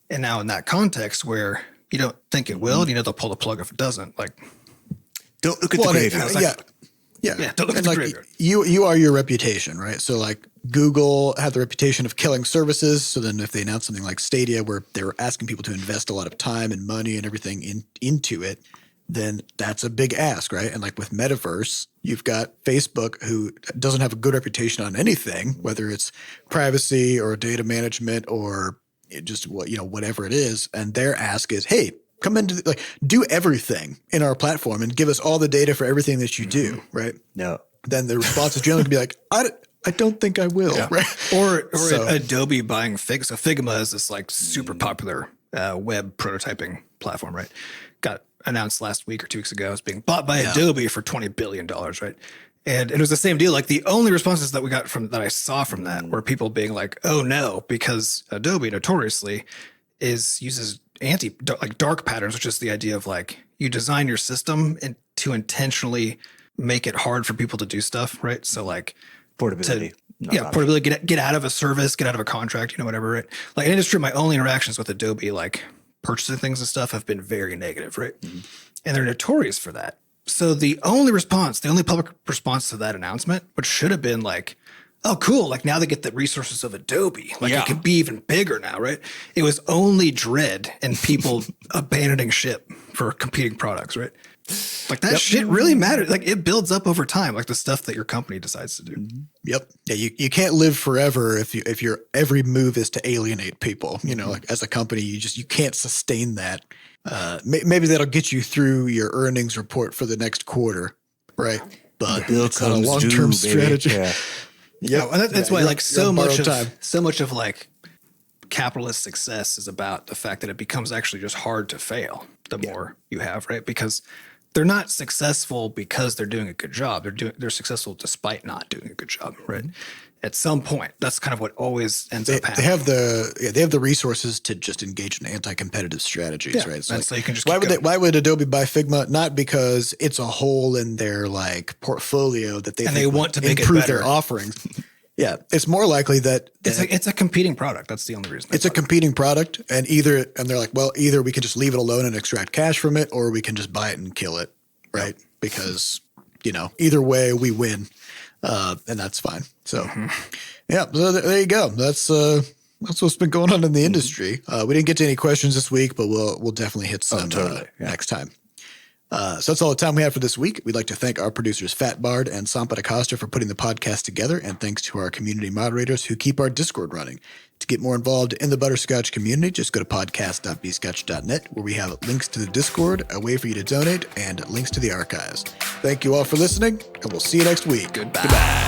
Speaker 2: And now in that context where you don't think it will, and they'll pull the plug if it doesn't. Like,
Speaker 1: don't look at the graveyard.
Speaker 2: Yeah. Don't look at the graveyard.
Speaker 3: You are your reputation, right? So like Google had the reputation of killing services. So then if they announce something like Stadia, where they were asking people to invest a lot of time and money and everything into it, then that's a big ask, right? And like with Metaverse, you've got Facebook, who doesn't have a good reputation on anything, whether it's privacy or data management or just whatever it is. And their ask is, hey, come into do everything in our platform and give us all the data for everything that you do, right?
Speaker 1: No.
Speaker 3: Then the response is generally going to be like, I don't think I will, right?
Speaker 2: Or Adobe buying Figma. So Figma is this like super popular web prototyping platform, right? Got announced last week or 2 weeks ago as being bought by Adobe for $20 billion, right? And it was the same deal. Like the only responses that we got that I saw from that were people being like, oh no, because Adobe notoriously uses dark patterns, which is the idea of like you design your system to intentionally make it hard for people to do stuff, right? So like
Speaker 1: portability.
Speaker 2: Portability, get out of a service, get out of a contract, whatever, right? Like, and it's true, my only interactions with Adobe, like purchasing things and stuff, have been very negative, right? And they're notorious for that. So the only public response to that announcement, which should have been like, oh, cool, like now they get the resources of Adobe. Like it could be even bigger now, right? It was only dread and people abandoning ship for competing products, right? Like that shit really matters. Like it builds up over time, like the stuff that your company decides to do.
Speaker 3: Yep. Yeah, you can't live forever if your every move is to alienate people. Like as a company, you can't sustain that. Maybe that'll get you through your earnings report for the next quarter, right? But it's not a long-term strategy.
Speaker 2: Yeah, and that's why like so much of like capitalist success is about the fact that it becomes actually just hard to fail the more you have, right? Because they're not successful because they're doing a good job. They're successful despite not doing a good job, right? At some point, that's kind of what always ends up happening.
Speaker 3: They have the resources to just engage in anti-competitive strategies, right?
Speaker 2: So, so you can just
Speaker 3: why would Adobe buy Figma? Not because it's a hole in their like portfolio that they
Speaker 2: want to make
Speaker 3: improve
Speaker 2: it better.
Speaker 3: their offerings. Yeah, it's more likely that
Speaker 2: it's a competing product. That's the only reason.
Speaker 3: It's a competing product, and they're like, well, either we can just leave it alone and extract cash from it, or we can just buy it and kill it, right? Yep. Because either way we win, and that's fine. So, so there you go. That's what's been going on in the industry. We didn't get to any questions this week, but we'll definitely hit some next time. So that's all the time we have for this week. We'd like to thank our producers Fat Bard and Sampa Acosta for putting the podcast together, and thanks to our community moderators who keep our Discord running. To get more involved in the Butterscotch community, just go to podcast.bscotch.net, where we have links to the Discord, a way for you to donate, and links to the archives. Thank you all for listening, and we'll see you next week.
Speaker 2: Goodbye.